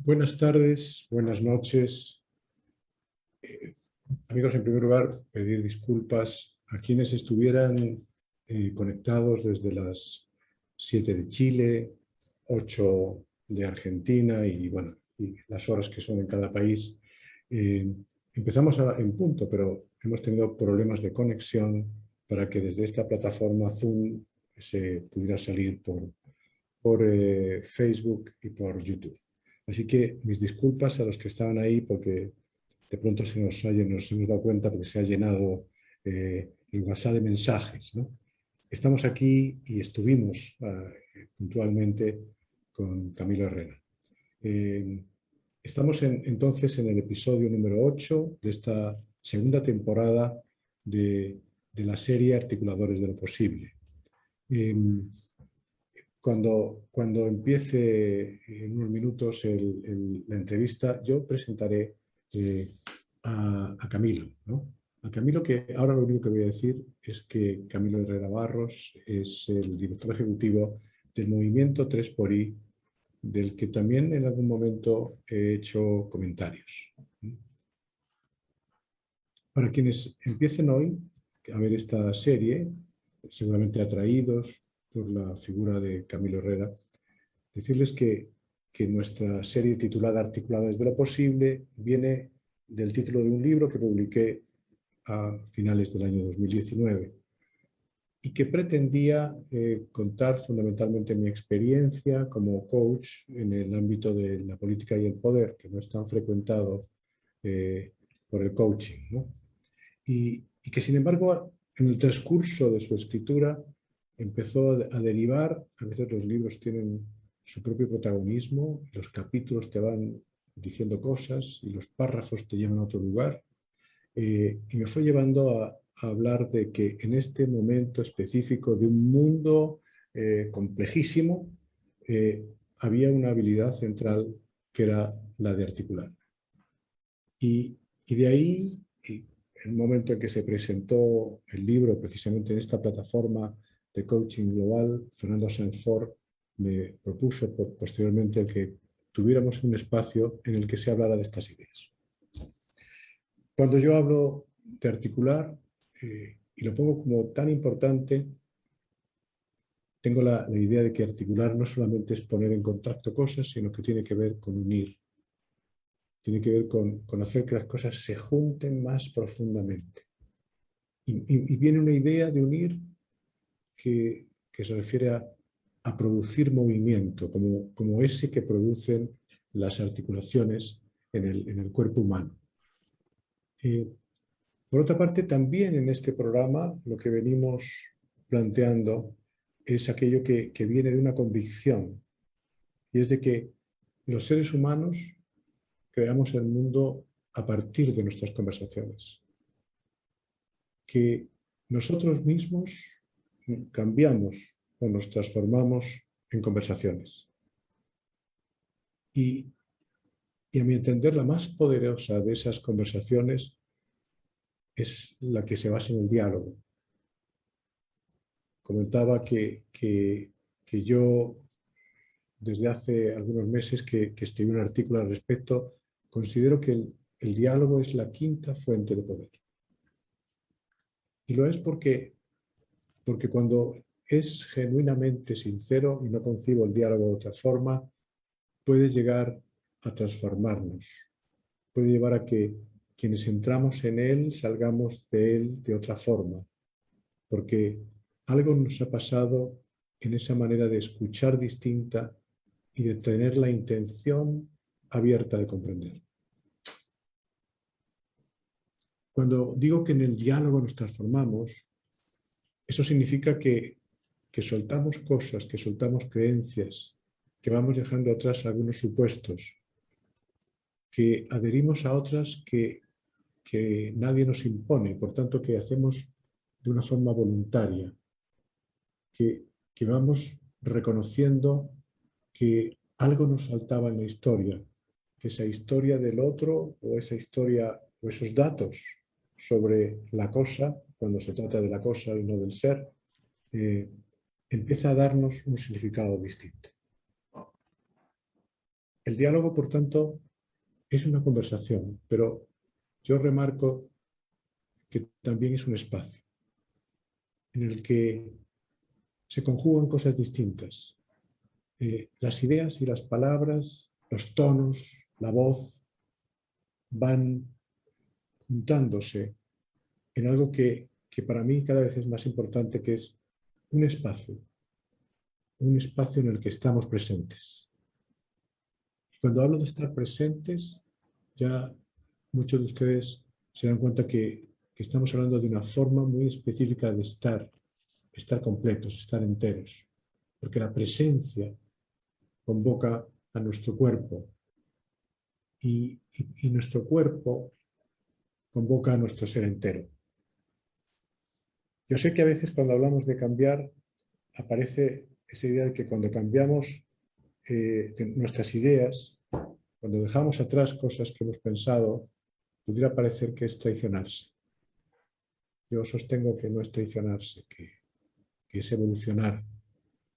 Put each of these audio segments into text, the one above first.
Buenas tardes, buenas noches. Amigos, en primer lugar, pedir disculpas a quienes estuvieran conectados desde las 7 de Chile, 8 de Argentina y, bueno, y las horas que son en cada país. Empezamos en punto, pero hemos tenido problemas de conexión para que desde esta plataforma Zoom se pudiera salir por Facebook y por YouTube. Así que mis disculpas a los que estaban ahí porque de pronto nos hemos dado cuenta porque se ha llenado el WhatsApp de mensajes, ¿no? Estamos aquí y estuvimos puntualmente con Camilo Herrera. Estamos entonces en el episodio número 8 de esta segunda temporada de la serie Articuladores de lo Posible. Cuando empiece en unos minutos la entrevista, yo presentaré a Camilo, ¿no? A Camilo, que ahora lo único que voy a decir es que Camilo Herrera Barros es el director ejecutivo del movimiento 3xI, del que también en algún momento he hecho comentarios. Para quienes empiecen hoy a ver esta serie, seguramente atraídos por la figura de Camilo Herrera, decirles que nuestra serie titulada Articuladores de lo Posible viene del título de un libro que publiqué a finales del año 2019 y que pretendía contar fundamentalmente mi experiencia como coach en el ámbito de la política y el poder, que no es tan frecuentado por el coaching, ¿no? Y que, sin embargo, en el transcurso de su escritura empezó a derivar. A veces los libros tienen su propio protagonismo, los capítulos te van diciendo cosas y los párrafos te llevan a otro lugar. Y me fue llevando a hablar de que en este momento específico de un mundo complejísimo, había una habilidad central que era la de articular. Y de ahí, en el momento en que se presentó el libro, precisamente en esta plataforma de coaching global, Fernando Sanford me propuso posteriormente que tuviéramos un espacio en el que se hablara de estas ideas. Cuando yo hablo de articular, y lo pongo como tan importante, tengo la idea de que articular no solamente es poner en contacto cosas, sino que tiene que ver con unir. Tiene que ver con hacer que las cosas se junten más profundamente. Y viene una idea de unir que se refiere a producir movimiento, como ese que producen las articulaciones en el cuerpo humano. Por otra parte, también en este programa lo que venimos planteando es aquello que viene de una convicción, y es de que los seres humanos creamos el mundo a partir de nuestras conversaciones. Que nosotros mismos cambiamos o nos transformamos en conversaciones. Y a mi entender, la más poderosa de esas conversaciones es la que se basa en el diálogo. Comentaba que yo, desde hace algunos meses que escribí un artículo al respecto, considero que el diálogo es la quinta fuente de poder. Y lo es porque cuando es genuinamente sincero, y no concibo el diálogo de otra forma, puede llegar a transformarnos. Puede llevar a que quienes entramos en él salgamos de él de otra forma. Porque algo nos ha pasado en esa manera de escuchar distinta y de tener la intención abierta de comprender. Cuando digo que en el diálogo nos transformamos, eso significa que soltamos cosas, que soltamos creencias, que vamos dejando atrás algunos supuestos, que adherimos a otras que nadie nos impone, por tanto que hacemos de una forma voluntaria, que vamos reconociendo que algo nos faltaba en la historia, que esa historia del otro o esa historia o esos datos sobre la cosa, cuando se trata de la cosa y no del ser, empieza a darnos un significado distinto. El diálogo, por tanto, es una conversación, pero yo remarco que también es un espacio en el que se conjugan cosas distintas. Las ideas y las palabras, los tonos, la voz, van juntándose en algo que para mí cada vez es más importante, que es un espacio en el que estamos presentes. Y cuando hablo de estar presentes, ya muchos de ustedes se dan cuenta que estamos hablando de una forma muy específica de estar completos, estar enteros, porque la presencia convoca a nuestro cuerpo y nuestro cuerpo convoca a nuestro ser entero. Yo sé que a veces cuando hablamos de cambiar aparece esa idea de que cuando cambiamos nuestras ideas, cuando dejamos atrás cosas que hemos pensado, pudiera parecer que es traicionarse. Yo sostengo que no es traicionarse, que es evolucionar,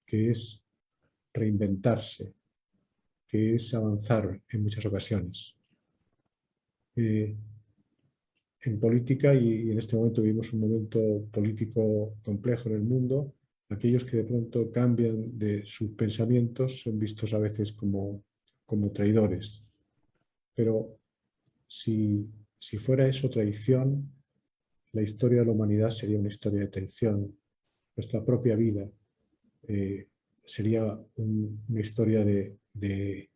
que es reinventarse, que es avanzar en muchas ocasiones. En política, y en este momento vivimos un momento político complejo en el mundo, aquellos que de pronto cambian de sus pensamientos son vistos a veces como traidores. Pero si fuera eso traición, la historia de la humanidad sería una historia de traición. Nuestra propia vida sería una historia de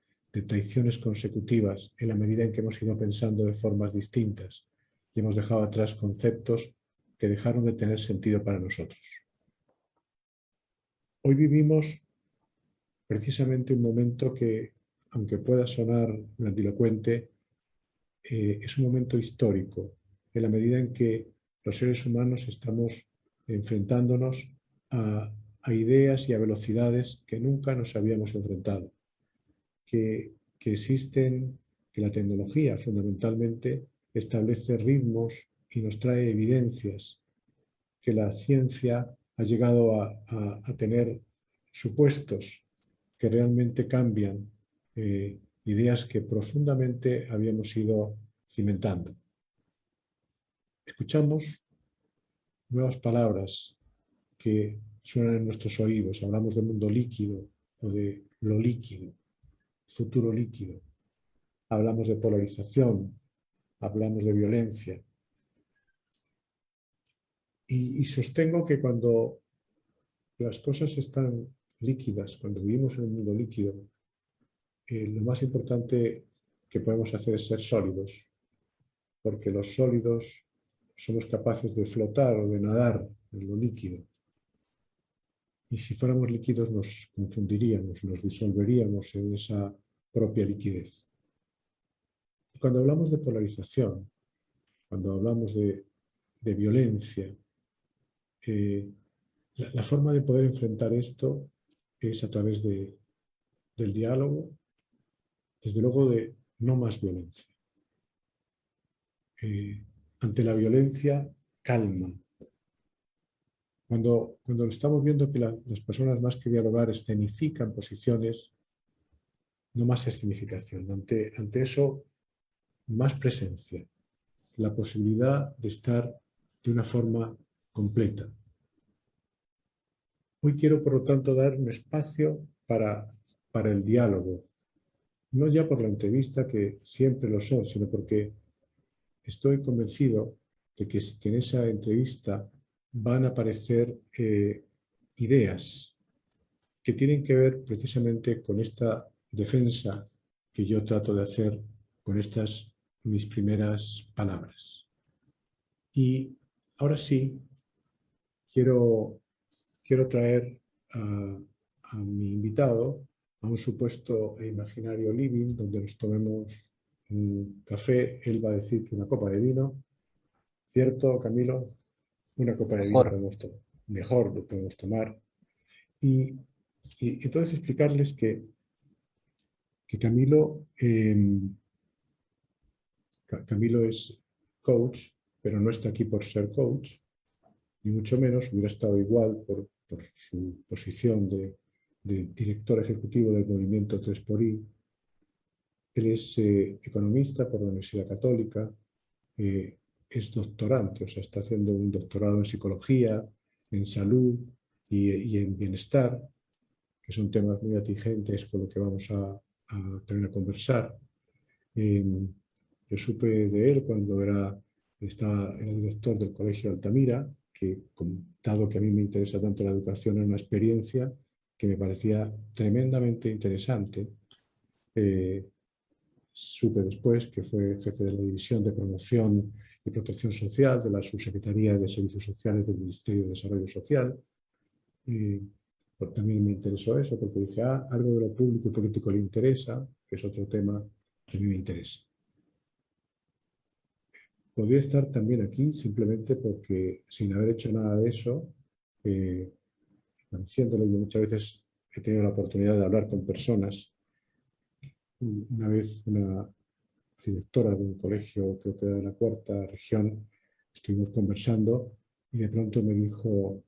traiciones consecutivas en la medida en que hemos ido pensando de formas distintas y hemos dejado atrás conceptos que dejaron de tener sentido para nosotros. Hoy vivimos precisamente un momento que, aunque pueda sonar grandilocuente, es un momento histórico, en la medida en que los seres humanos estamos enfrentándonos a ideas y a velocidades que nunca nos habíamos enfrentado, que existen, que la tecnología fundamentalmente establece ritmos y nos trae evidencias, que la ciencia ha llegado a tener supuestos que realmente cambian ideas que profundamente habíamos ido cimentando. Escuchamos nuevas palabras que suenan en nuestros oídos. Hablamos de mundo líquido o de lo líquido, futuro líquido. Hablamos de polarización, hablamos de violencia. Y sostengo que cuando las cosas están líquidas, cuando vivimos en un mundo líquido, lo más importante que podemos hacer es ser sólidos, porque los sólidos somos capaces de flotar o de nadar en lo líquido. Y si fuéramos líquidos nos confundiríamos, nos disolveríamos en esa propia liquidez. Y cuando hablamos de polarización, cuando hablamos de violencia, la forma de poder enfrentar esto es a través del diálogo, desde luego de no más violencia. Ante la violencia, calma. Cuando estamos viendo que las personas más que dialogar escenifican posiciones, no más escenificación. Ante eso, más presencia. La posibilidad de estar de una forma completa. Hoy quiero, por lo tanto, dar un espacio para el diálogo. No ya por la entrevista, que siempre lo son, sino porque estoy convencido de que en esa entrevista van a aparecer ideas que tienen que ver precisamente con esta defensa que yo trato de hacer con estas mis primeras palabras. Y ahora sí, quiero traer a mi invitado a un supuesto e imaginario living donde nos tomemos un café. Él va a decir que una copa de vino. ¿Cierto, Camilo? Una copa de vino mejor lo podemos tomar. Y entonces explicarles que Camilo, Camilo es coach, pero no está aquí por ser coach, ni mucho menos. Hubiera estado igual por su posición de director ejecutivo del movimiento 3xI, Él es economista por la Universidad Católica, es doctorante, o sea, está haciendo un doctorado en psicología, en salud y en bienestar, que son temas muy atingentes con lo que vamos a tener a conversar. Yo supe de él cuando era director del Colegio Altamira, que, dado que a mí me interesa tanto la educación, era una experiencia que me parecía tremendamente interesante. Supe después que fue jefe de la División de Promoción y Protección Social de la Subsecretaría de Servicios Sociales del Ministerio de Desarrollo Social. Pues también me interesó eso, porque dije, algo de lo público y político le interesa, que es otro tema que a mí me interesa. Podría estar también aquí simplemente porque, sin haber hecho nada de eso, conociéndolo, yo muchas veces he tenido la oportunidad de hablar con personas. Una vez una directora de un colegio, creo que era de la cuarta región, estuvimos conversando y de pronto me dijo,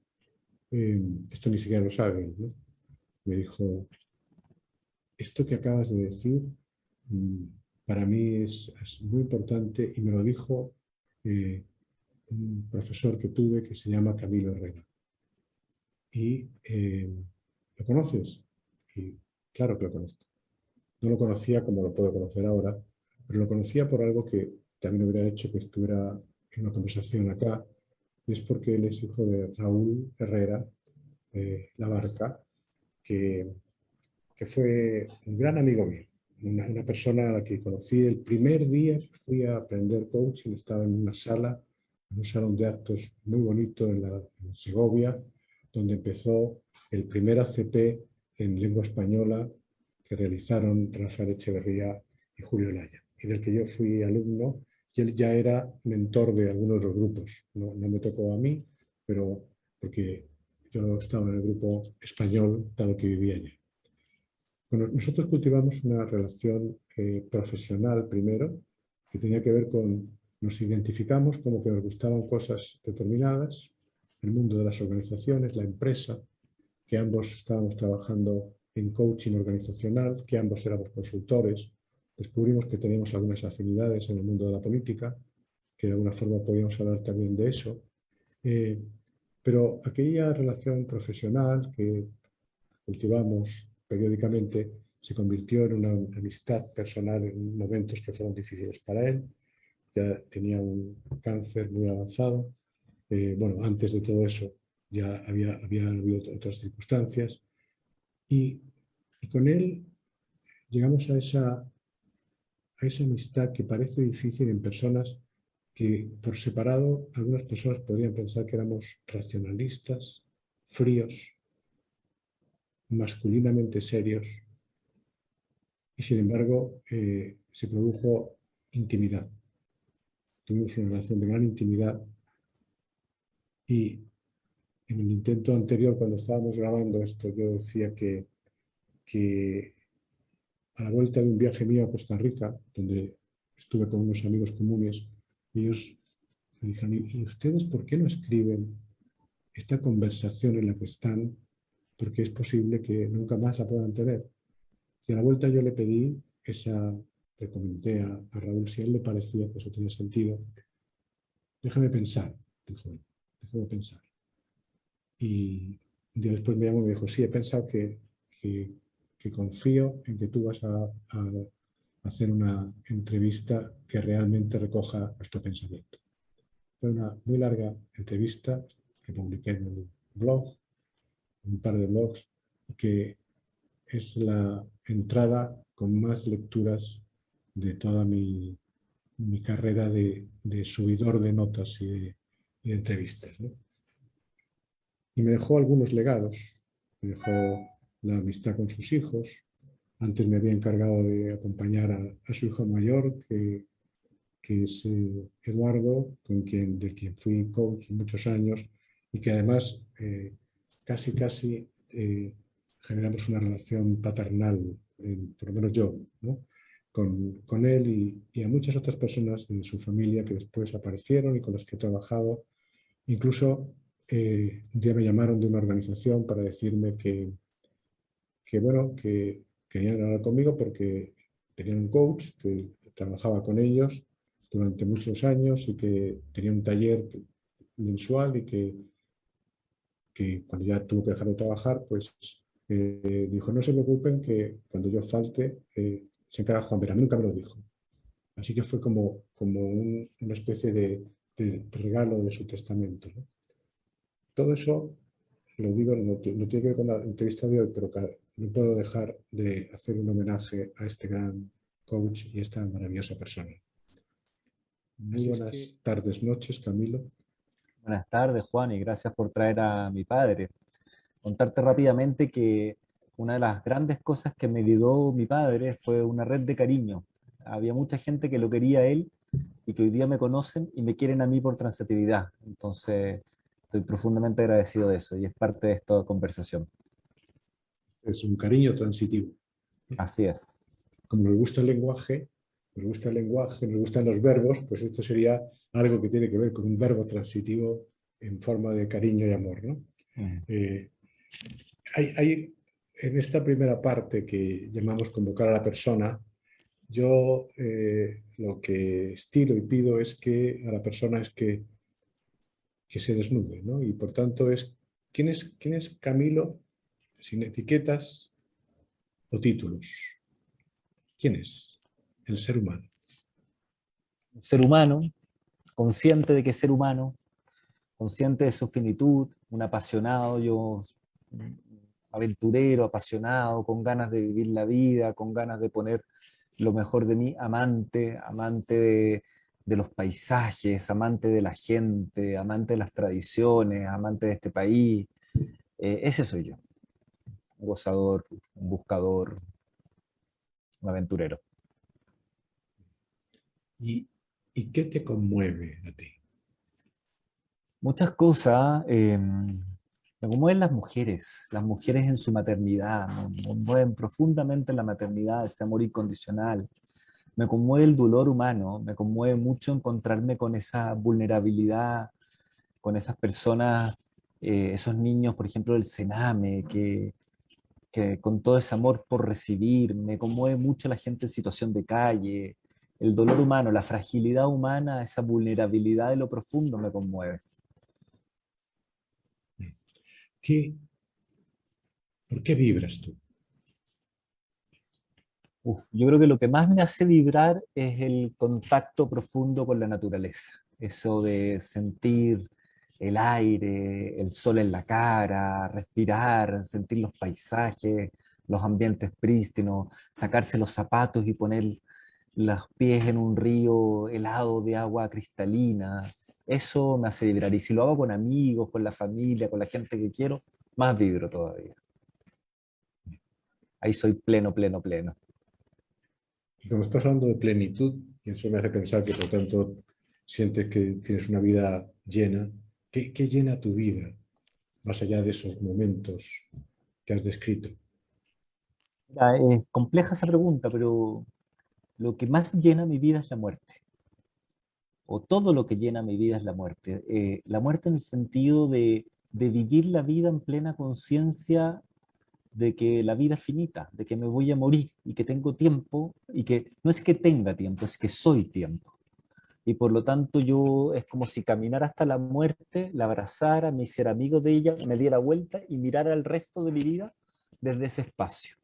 esto ni siquiera lo saben, ¿no? Me dijo, esto que acabas de decir para mí es muy importante y me lo dijo un profesor que tuve que se llama Camilo Herrera. Y ¿lo conoces? Y claro que lo conozco. No lo conocía como lo puedo conocer ahora, pero lo conocía por algo que también hubiera hecho que estuviera en una conversación acá, y es porque él es hijo de Raúl Herrera Labarca, que, que fue un gran amigo mío, una persona a la que conocí el primer día que fui a aprender coaching. Estaba en una sala, en un salón de actos muy bonito en Segovia, donde empezó el primer ACP en lengua española que realizaron Rafael Echeverría y Julio Laya, y del que yo fui alumno, y él ya era mentor de algunos de los grupos. No, no me tocó a mí, pero porque yo estaba en el grupo español, dado que vivía allí. Bueno, nosotros cultivamos una relación profesional primero, que tenía que ver con, nos identificamos como que nos gustaban cosas determinadas, el mundo de las organizaciones, la empresa, que ambos estábamos trabajando en coaching organizacional, que ambos éramos consultores. Descubrimos que teníamos algunas afinidades en el mundo de la política, que de alguna forma podíamos hablar también de eso. Pero aquella relación profesional que cultivamos periódicamente se convirtió en una amistad personal en momentos que fueron difíciles para él. Ya tenía un cáncer muy avanzado. Bueno, antes de todo eso ya había habido otras circunstancias. Y con él llegamos a esa amistad que parece difícil en personas que por separado algunas personas podrían pensar que éramos racionalistas, fríos, masculinamente serios, y sin embargo se produjo intimidad. Tuvimos una relación de gran intimidad, y en el intento anterior, cuando estábamos grabando esto, yo decía que a la vuelta de un viaje mío a Costa Rica, donde estuve con unos amigos comunes, ellos me dijeron, ¿y ustedes por qué no escriben esta conversación en la que están? Porque es posible que nunca más la puedan tener. Y a la vuelta yo le pedí le comenté a Raúl si a él le parecía que eso tenía sentido. Déjame pensar, dijo él, déjame pensar. Y un día después me llamó y me dijo, sí, he pensado que confío en que tú vas a hacer una entrevista que realmente recoja nuestro pensamiento. Fue una muy larga entrevista que publiqué en un blog, un par de blogs, que es la entrada con más lecturas de toda mi carrera de subidor de notas y de entrevistas, ¿no? Y me dejó algunos legados. Me dejó la amistad con sus hijos. Antes me había encargado de acompañar a su hijo mayor, que es Eduardo, de quien fui coach muchos años, y que además casi generamos una relación paternal, por lo menos yo, ¿no? con él y a muchas otras personas de su familia que después aparecieron y con las que he trabajado. Incluso un día me llamaron de una organización para decirme que bueno, que querían hablar conmigo porque tenían un coach que trabajaba con ellos durante muchos años y que tenía un taller mensual y que cuando ya tuvo que dejar de trabajar, pues dijo, no se preocupen que cuando yo falte, se encarga Juan Vera. A mí nunca me lo dijo. Así que fue como una especie de regalo de su testamento, ¿no? Todo eso, lo digo, no tiene que ver con la entrevista de hoy, pero no puedo dejar de hacer un homenaje a este gran coach y esta maravillosa persona. Muy Así es que, buenas tardes, noches, Camilo. buenas tardes, Juan, y gracias por traer a mi padre. Contarte rápidamente que una de las grandes cosas que me dio mi padre fue una red de cariño. Había mucha gente que lo quería a él y que hoy día me conocen y me quieren a mí por transitividad. Entonces, estoy profundamente agradecido de eso y es parte de esta conversación. Es un cariño transitivo. Así es. Como nos gusta el lenguaje, nos gustan los verbos, pues esto sería algo que tiene que ver con un verbo transitivo en forma de cariño y amor, ¿no? Mm. Eh, hay, en esta primera parte que llamamos convocar a la persona, yo lo que estilo y pido es que a la persona es que se desnude, ¿no? Y por tanto ¿quién es Camilo sin etiquetas o títulos? ¿Quién es el ser humano? Un ser humano, consciente de que es ser humano, consciente de su finitud, un apasionado, yo aventurero, apasionado, con ganas de vivir la vida, con ganas de poner lo mejor de mí, amante de los paisajes, amante de la gente, amante de las tradiciones, amante de este país. Ese soy yo, un gozador, un buscador, un aventurero. ¿Y, y qué te conmueve a ti? Muchas cosas. Me conmueven las mujeres en su maternidad, me conmueven profundamente la maternidad, ese amor incondicional. Me conmueve el dolor humano, me conmueve mucho encontrarme con esa vulnerabilidad, con esas personas, esos niños, por ejemplo, del Sename, que con todo ese amor por recibir, me conmueve mucho la gente en situación de calle, el dolor humano, la fragilidad humana, esa vulnerabilidad de lo profundo me conmueve. ¿Qué, ¿Por qué vibras tú? Uf, yo creo que lo que más me hace vibrar es el contacto profundo con la naturaleza. Eso de sentir el aire, el sol en la cara, respirar, sentir los paisajes, los ambientes prístinos, sacarse los zapatos y poner los pies en un río helado de agua cristalina. Eso me hace vibrar. Y si lo hago con amigos, con la familia, con la gente que quiero, más vibro todavía. Ahí soy pleno, pleno, pleno. Y como estás hablando de plenitud, y eso me hace pensar que por tanto sientes que tienes una vida llena, ¿qué llena tu vida más allá de esos momentos que has descrito? Ya, es compleja esa pregunta, pero lo que más llena mi vida es la muerte, o todo lo que llena mi vida es la muerte. La muerte en el sentido de vivir la vida en plena conciencia de que la vida es finita, de que me voy a morir y que tengo tiempo, y que no es que tenga tiempo, es que soy tiempo. Y por lo tanto yo es como si caminara hasta la muerte, la abrazara, me hiciera amigo de ella, me diera vuelta y mirara el resto de mi vida desde ese espacio.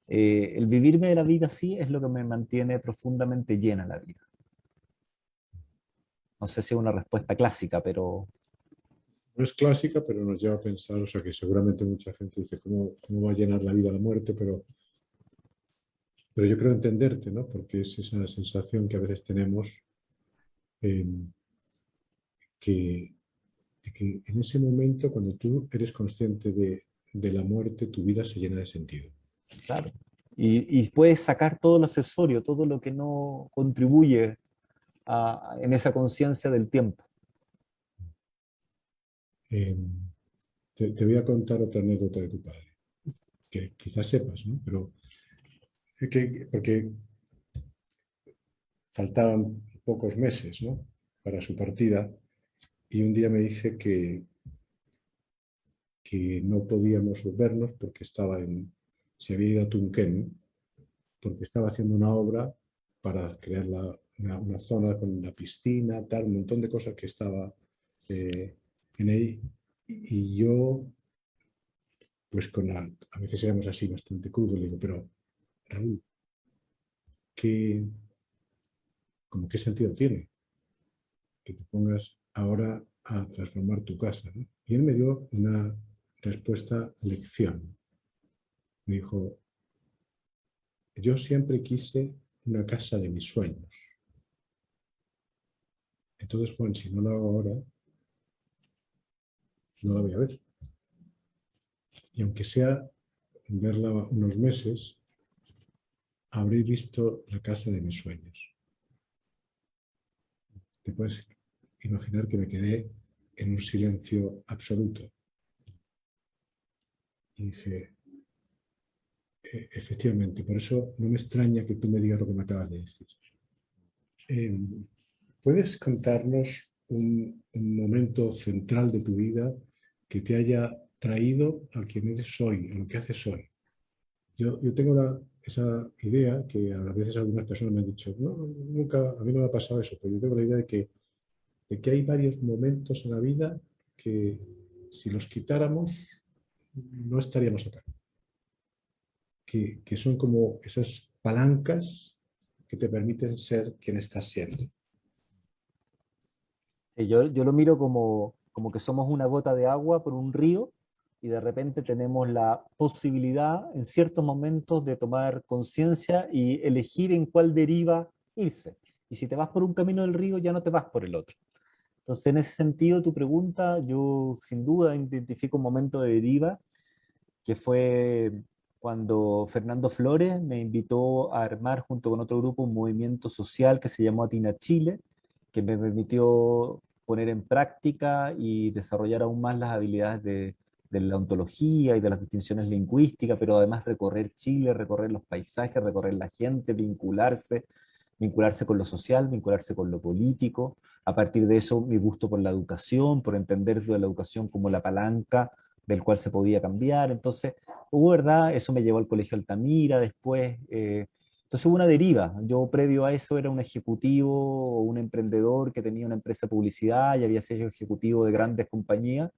El vivirme de la vida así es lo que me mantiene profundamente llena la vida. No sé si es una respuesta clásica, pero No es clásica, pero nos lleva a pensar, o sea, que seguramente mucha gente dice, ¿cómo va a llenar la vida la muerte? Pero yo creo entenderte, ¿no? Porque es esa sensación que a veces tenemos eh, que, de que en ese momento, cuando tú eres consciente de la muerte, tu vida se llena de sentido. claro. Y puedes sacar todo lo accesorio, todo lo que no contribuye en esa conciencia del tiempo. Eh, te voy a contar otra anécdota de tu padre, que quizás sepas, ¿no? Pero porque faltaban pocos meses, ¿no? Para su partida y un día me dice que no podíamos vernos porque se había ido a Tunquén porque estaba haciendo una obra para crear una zona con la piscina, tal, un montón de cosas que estaba en ahí. Y yo, pues a veces éramos así bastante crudos, le digo, pero Raúl, ¿qué, como qué sentido tiene que te pongas ahora a transformar tu casa, ¿no? Y él me dio una respuesta lección. Me dijo, yo siempre quise una casa de mis sueños. Entonces, Juan, si no lo hago ahora, no la voy a ver. Y aunque sea verla unos meses, habré visto la casa de mis sueños. Te puedes imaginar que me quedé en un silencio absoluto. Y dije, efectivamente, por eso no me extraña que tú me digas lo que me acabas de decir. ¿Puedes contarnos un momento central de tu vida que te haya traído a quien eres hoy, a lo que haces hoy? Yo tengo esa idea que a veces algunas personas me han dicho, no, nunca, a mí no me ha pasado eso, pero yo tengo la idea de que hay varios momentos en la vida que si los quitáramos no estaríamos acá. Que son como esas palancas que te permiten ser quien estás siendo. Sí, yo lo miro como que somos una gota de agua por un río y de repente tenemos la posibilidad en ciertos momentos de tomar conciencia y elegir en cuál deriva irse. Y si te vas por un camino del río, ya no te vas por el otro. Entonces, en ese sentido, tu pregunta, yo sin duda identifico un momento de deriva que fue cuando Fernando Flores me invitó a armar junto con otro grupo un movimiento social que se llamó Atina Chile, que me permitió poner en práctica y desarrollar aún más las habilidades de la ontología y de las distinciones lingüísticas, pero además recorrer Chile, recorrer los paisajes, recorrer la gente, vincularse con lo social, vincularse con lo político. A partir de eso, mi gusto por la educación, por entender la educación como la palanca del cual se podía cambiar. Entonces, hubo verdad, eso me llevó al Colegio Altamira después. Entonces hubo una deriva. Yo previo a eso era un ejecutivo o un emprendedor que tenía una empresa de publicidad y había sido ejecutivo de grandes compañías.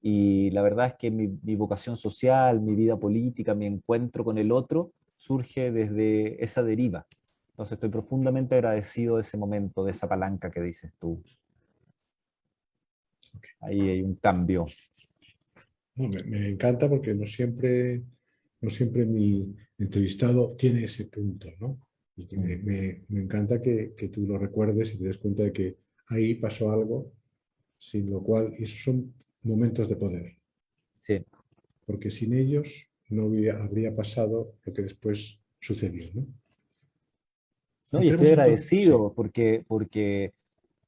Y la verdad es que mi vocación social, mi vida política, mi encuentro con el otro surge desde esa deriva. Entonces estoy profundamente agradecido de ese momento, de esa palanca que dices tú. Ahí hay un cambio. No, me encanta porque no siempre mi entrevistado tiene ese punto, ¿no? Y que me encanta que tú lo recuerdes y te des cuenta de que ahí pasó algo, sin lo cual, y esos son momentos de poder, Sí. porque sin ellos no habría pasado lo que después sucedió, ¿no? No, y estoy Entremos entonces, sí, agradecido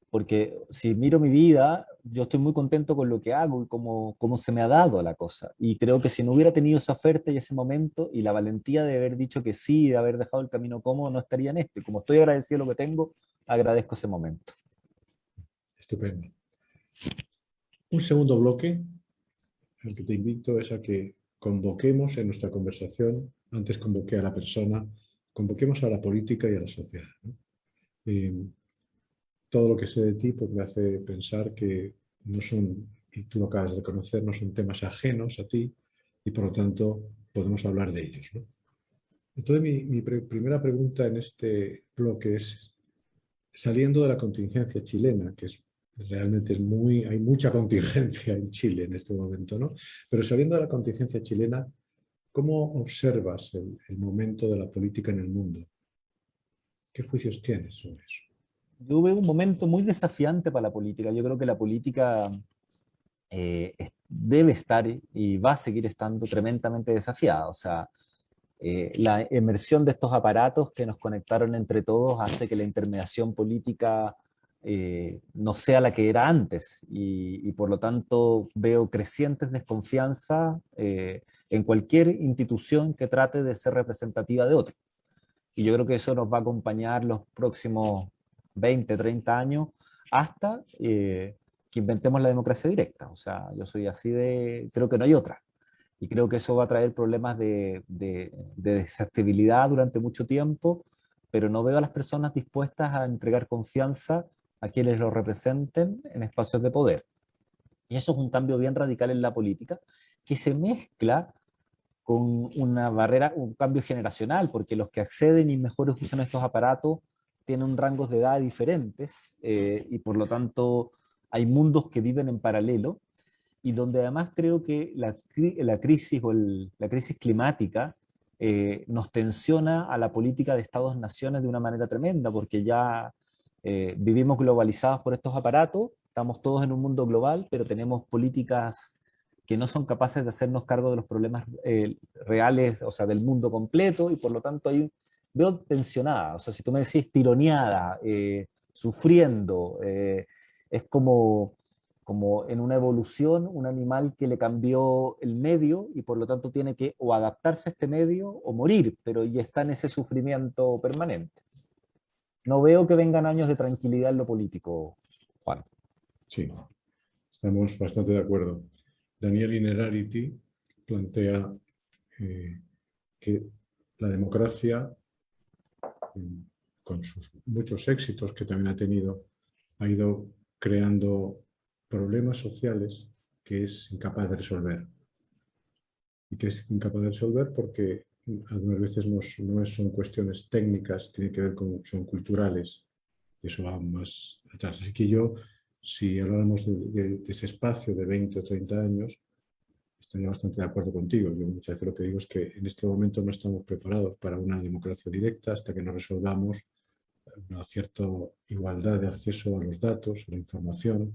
porque si miro mi vida, yo estoy muy contento con lo que hago y cómo se me ha dado la cosa. Y creo que si no hubiera tenido esa oferta y ese momento y la valentía de haber dicho que sí, de haber dejado el camino cómodo, no estaría en esto. Y como estoy agradecido de lo que tengo, agradezco ese momento. estupendo. Un segundo bloque al que te invito es a que convoquemos en nuestra conversación, antes convoqué a la persona, convoquemos a la política y a la sociedad, ¿no? Todo lo que sé de ti pues, me hace pensar que no son, y tú lo acabas de reconocer, no son temas ajenos a ti y por lo tanto podemos hablar de ellos, ¿no? Entonces mi primera pregunta en este bloque es, saliendo de la contingencia chilena, que realmente hay mucha contingencia en Chile en este momento, ¿no? Pero saliendo de la contingencia chilena, ¿cómo observas el momento de la política en el mundo? ¿Qué juicios tienes sobre eso? Yo veo un momento muy desafiante para la política. Yo creo que la política debe estar y va a seguir estando tremendamente desafiada. O sea, la emersión de estos aparatos que nos conectaron entre todos hace que la intermediación política no sea la que era antes y por lo tanto veo crecientes desconfianza en cualquier institución que trate de ser representativa de otro. Y yo creo que eso nos va a acompañar los próximos 20, 30 años hasta que inventemos la democracia directa. O sea, yo soy así de, creo que no hay otra. Y creo que eso va a traer problemas de desestabilidad durante mucho tiempo, pero no veo a las personas dispuestas a entregar confianza a quienes lo representen en espacios de poder. Y eso es un cambio bien radical en la política, que se mezcla con una barrera, un cambio generacional, porque los que acceden y mejor usan estos aparatos tienen rangos de edad diferentes, y por lo tanto hay mundos que viven en paralelo, y donde además creo que la crisis la crisis climática nos tensiona a la política de Estados-naciones de una manera tremenda, porque ya vivimos globalizados por estos aparatos, estamos todos en un mundo global, pero tenemos políticas que no son capaces de hacernos cargo de los problemas reales, o sea, del mundo completo, y por lo tanto veo tensionada, o sea, si tú me decís tironeada, sufriendo, es como en una evolución, un animal que le cambió el medio y por lo tanto tiene que o adaptarse a este medio o morir, pero ya está en ese sufrimiento permanente. No veo que vengan años de tranquilidad en lo político, Juan. Sí, estamos bastante de acuerdo. Daniel Innerarity plantea que la democracia, con sus muchos éxitos que también ha tenido, ha ido creando problemas sociales que es incapaz de resolver. Y que es incapaz de resolver porque algunas veces no son cuestiones técnicas, tiene que ver con, son culturales, y eso va más atrás. Así que yo, si habláramos de ese espacio de 20 o 30 años, estaría bastante de acuerdo contigo. Yo muchas veces lo que digo es que en este momento no estamos preparados para una democracia directa hasta que no resolvamos una cierta igualdad de acceso a los datos, a la información,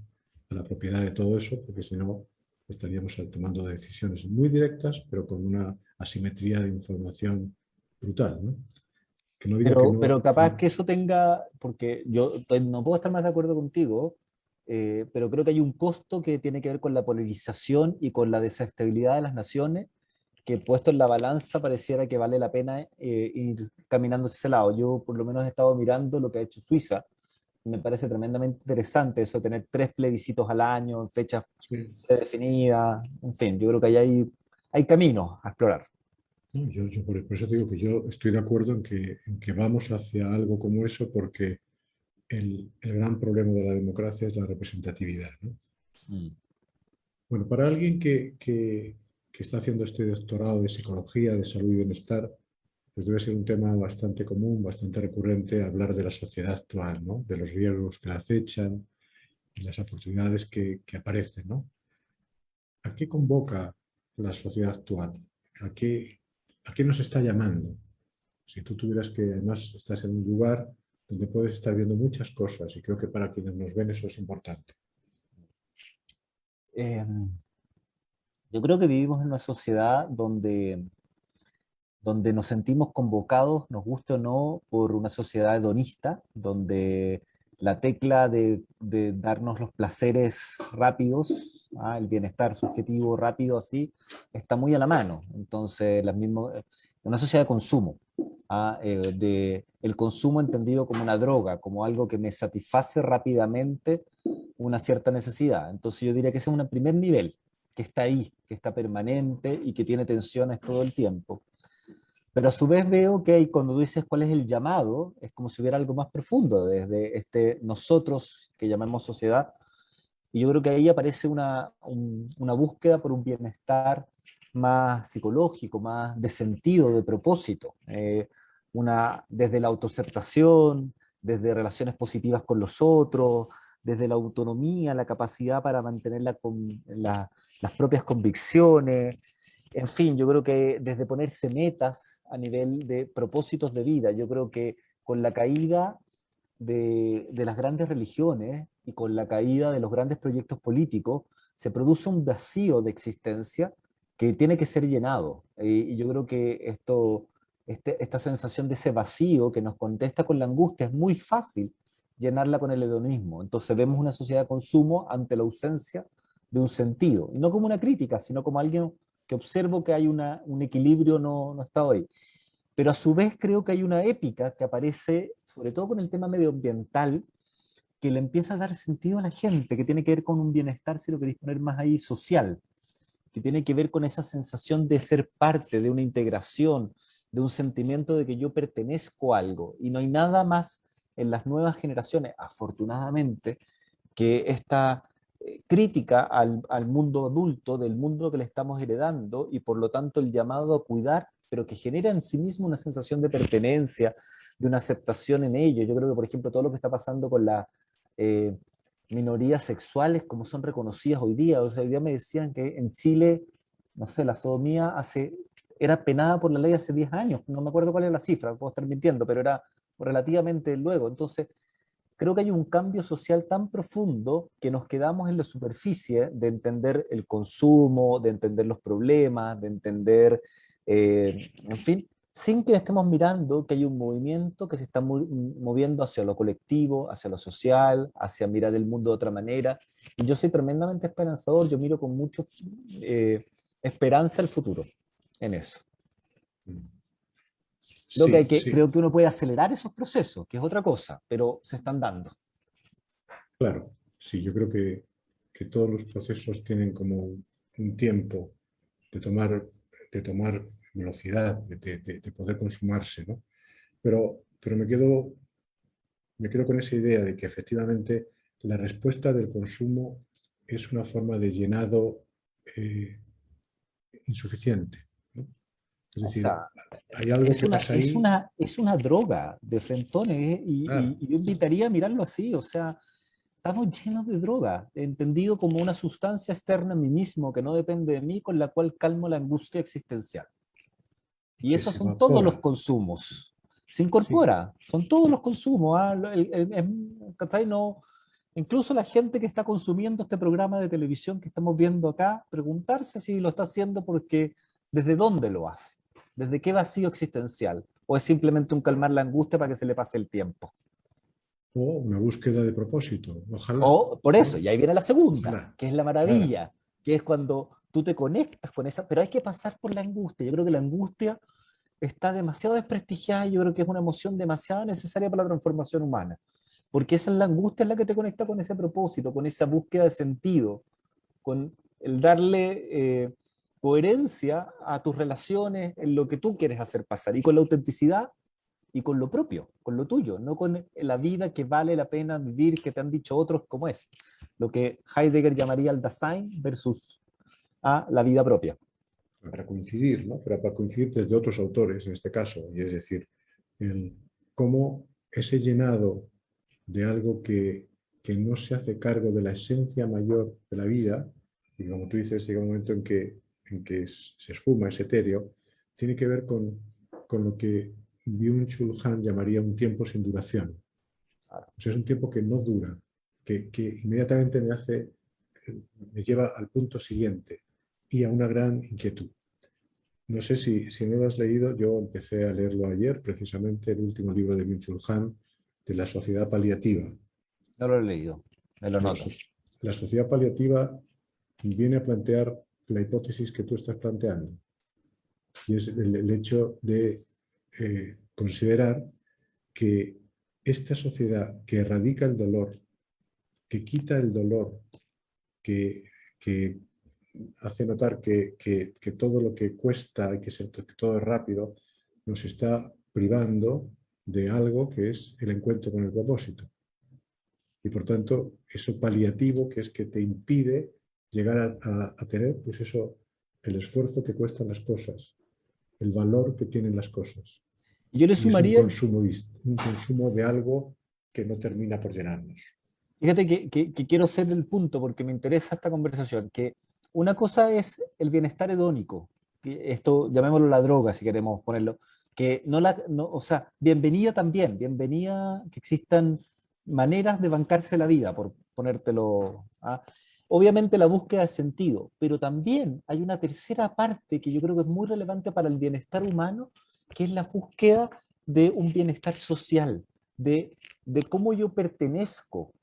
a la propiedad de todo eso, porque si no estaríamos tomando decisiones muy directas, pero con una asimetría de información brutal, ¿no? Que no digo que Pero no... capaz que eso tenga, porque yo no puedo estar más de acuerdo contigo, pero creo que hay un costo que tiene que ver con la polarización y con la desestabilidad de las naciones, que puesto en la balanza pareciera que vale la pena ir caminando hacia ese lado. Yo por lo menos he estado mirando lo que ha hecho Suiza, me parece tremendamente interesante eso de tener 3 plebiscitos al año en fechas Sí. predefinidas, en fin, yo creo que ahí hay caminos a explorar. No, yo por eso digo que yo estoy de acuerdo en que vamos hacia algo como eso, porque el gran problema de la democracia es la representatividad, ¿no? Mm. Bueno, para alguien que está haciendo este doctorado de psicología, de salud y bienestar, pues debe ser un tema bastante común, bastante recurrente hablar de la sociedad actual, ¿no? De los riesgos que la acechan y las oportunidades que aparecen, ¿no? ¿A qué convoca la sociedad actual? ¿A qué nos está llamando? Si tú tuvieras que, además, estás en un lugar donde puedes estar viendo muchas cosas y creo que para quienes nos ven eso es importante. Eh, yo creo que vivimos en una sociedad donde nos sentimos convocados, nos guste o no, por una sociedad hedonista, donde la tecla de darnos los placeres rápidos, el bienestar subjetivo rápido así, está muy a la mano. Entonces, una sociedad de consumo, el consumo entendido como una droga, como algo que me satisface rápidamente una cierta necesidad. Entonces yo diría que ese es un primer nivel, que está ahí, que está permanente y que tiene tensiones todo el tiempo. Pero a su vez veo que cuando tú dices cuál es el llamado, es como si hubiera algo más profundo desde nosotros que llamamos sociedad. Y yo creo que ahí aparece una búsqueda por un bienestar más psicológico, más de sentido, de propósito. Desde la autoaceptación, desde relaciones positivas con los otros, desde la autonomía, la capacidad para mantener las propias convicciones, en fin, yo creo que desde ponerse metas a nivel de propósitos de vida, yo creo que con la caída de las grandes religiones y con la caída de los grandes proyectos políticos, se produce un vacío de existencia que tiene que ser llenado. Y yo creo que esta sensación de ese vacío que nos contesta con la angustia es muy fácil llenarla con el hedonismo. Entonces vemos una sociedad de consumo ante la ausencia de un sentido, y no como una crítica, sino como alguien que observo que hay un equilibrio no estado ahí. Pero a su vez creo que hay una épica que aparece, sobre todo con el tema medioambiental, que le empieza a dar sentido a la gente, que tiene que ver con un bienestar, si lo queréis poner más ahí, social. que tiene que ver con esa sensación de ser parte, de una integración, de un sentimiento de que yo pertenezco a algo. Y no hay nada más en las nuevas generaciones, afortunadamente, que esta crítica al mundo adulto, del mundo que le estamos heredando, y por lo tanto el llamado a cuidar, pero que genera en sí mismo una sensación de pertenencia, de una aceptación en ello. Yo creo que, por ejemplo, todo lo que está pasando con las minorías sexuales, como son reconocidas hoy día. O sea, hoy día me decían que en Chile, no sé, la sodomía era penada por la ley hace 10 años. No me acuerdo cuál es la cifra, puedo estar mintiendo, pero era relativamente luego. Entonces, creo que hay un cambio social tan profundo que nos quedamos en la superficie de entender el consumo, de entender los problemas, de entender, en fin, sin que estemos mirando que hay un movimiento que se está moviendo hacia lo colectivo, hacia lo social, hacia mirar el mundo de otra manera. Y yo soy tremendamente esperanzador, yo miro con mucha esperanza el futuro en eso. Sí, sí, Creo que uno puede acelerar esos procesos, que es otra cosa, pero se están dando. claro. Sí, yo creo que todos los procesos tienen como un tiempo de tomar velocidad, de poder consumarse, ¿no? Pero me quedo con esa idea de que efectivamente la respuesta del consumo es una forma de llenado insuficiente, ¿no? Es O decir, sea, hay algo que pasa ahí. es una droga de frentones, Claro, y yo invitaría a mirarlo así. O sea, estamos llenos de droga, entendido como una sustancia externa a mí mismo que no depende de mí, con la cual calmo la angustia existencial. Y que esos se son todos los evapora. consumos. Se Sí, incorpora, son todos los consumos. ¿Ah? ¿Cachai? No, incluso la gente que está consumiendo este programa de televisión que estamos viendo acá, preguntarse si lo está haciendo porque desde dónde lo hace, desde qué vacío existencial, o es simplemente un calmar la angustia para que se le pase el tiempo. o una búsqueda de propósito, ojalá, O por eso, ¿no? y ahí viene la segunda, Ojalá, que es la claro. maravilla, que es cuando tú te conectas con esa, pero hay que pasar por la angustia. Yo creo que la angustia está demasiado desprestigiada, y yo creo que es una emoción demasiado necesaria para la transformación humana, porque esa es la angustia, es la que te conecta con ese propósito, con esa búsqueda de sentido, con el darle coherencia a tus relaciones, en lo que tú quieres hacer pasar, y con la autenticidad y con lo propio, con lo tuyo, no con la vida que vale la pena vivir, que te han dicho otros cómo es, lo que Heidegger llamaría el Dasein versus a la vida propia. Para coincidir, ¿no? Pero para coincidir desde otros autores, en este caso, y es decir, el, cómo ese llenado de algo que no se hace cargo de la esencia mayor de la vida, y como tú dices, llega un momento en que se esfuma, es etéreo, tiene que ver con lo que Byung-Chul Han llamaría un tiempo sin duración. O sea, es un tiempo que no dura, que inmediatamente me lleva al punto siguiente y a una gran inquietud. No sé si no lo has leído, yo empecé a leerlo ayer, precisamente el último libro de Byung-Chul Han, de la sociedad paliativa. No lo he leído, me lo La, noto. so- la sociedad paliativa viene a plantear la hipótesis que tú estás planteando, y es el hecho de considerar que esta sociedad que erradica el dolor, que quita el dolor, que hace notar que todo lo que cuesta y que todo es rápido, nos está privando de algo que es el encuentro con el propósito. Y por tanto, eso paliativo que es que te impide llegar a tener, pues eso, el esfuerzo que cuestan las cosas, el valor que tienen las cosas. Y yo le Y es sumaría, un consumo de algo que no termina por llenarnos. fíjate que quiero hacer el punto porque me interesa esta conversación, que una cosa es el bienestar hedónico, que esto llamémoslo la droga si queremos ponerlo, que o sea, bienvenida también, bienvenida que existan maneras de bancarse la vida, por ponértelo. ¿Ah? Obviamente la búsqueda de sentido, pero también hay una tercera parte que yo creo que es muy relevante para el bienestar humano, que es la búsqueda de un bienestar social, de cómo yo pertenezco,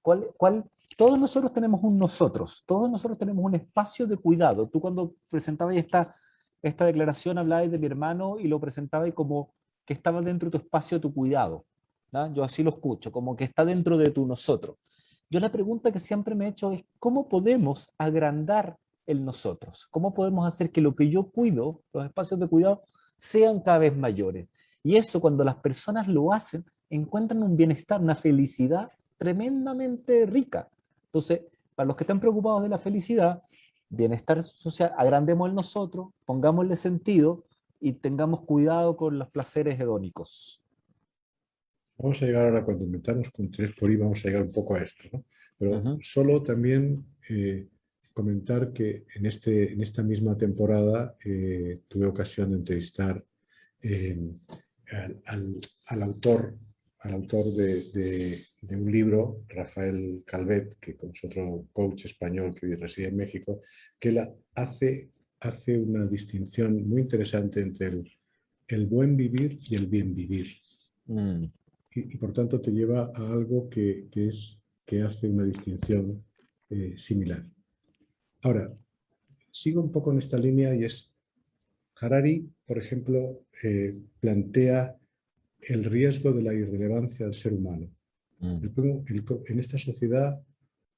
todos nosotros tenemos un nosotros, todos nosotros tenemos un espacio de cuidado. Tú cuando presentabas esta declaración hablabas de mi hermano y lo presentabas como que estaba dentro de tu espacio de tu cuidado. ¿No? Yo así lo escucho, como que está dentro de tu nosotros. Yo la pregunta que siempre me he hecho es, ¿cómo podemos agrandar el nosotros. ¿Cómo podemos hacer que lo que yo cuido, los espacios de cuidado, sean cada vez mayores? Y eso, cuando las personas lo hacen, encuentran un bienestar, una felicidad tremendamente rica. Entonces, para los que están preocupados de la felicidad, bienestar social, agrandemos el nosotros, pongámosle sentido y tengamos cuidado con los placeres hedónicos. Vamos a llegar ahora, cuando metamos con 3 por I, vamos a llegar un poco a esto, ¿no? Pero solo también comentar que en esta misma temporada tuve ocasión de entrevistar eh, al autor, de un libro, Rafael Calvet, que es otro coach español que reside en México, que hace una distinción muy interesante entre el buen vivir y el bien vivir. Mm. Y por tanto te lleva a algo que hace una distinción similar. Ahora, sigo un poco en esta línea y es, Harari, por ejemplo, plantea el riesgo de la irrelevancia del ser humano. En esta sociedad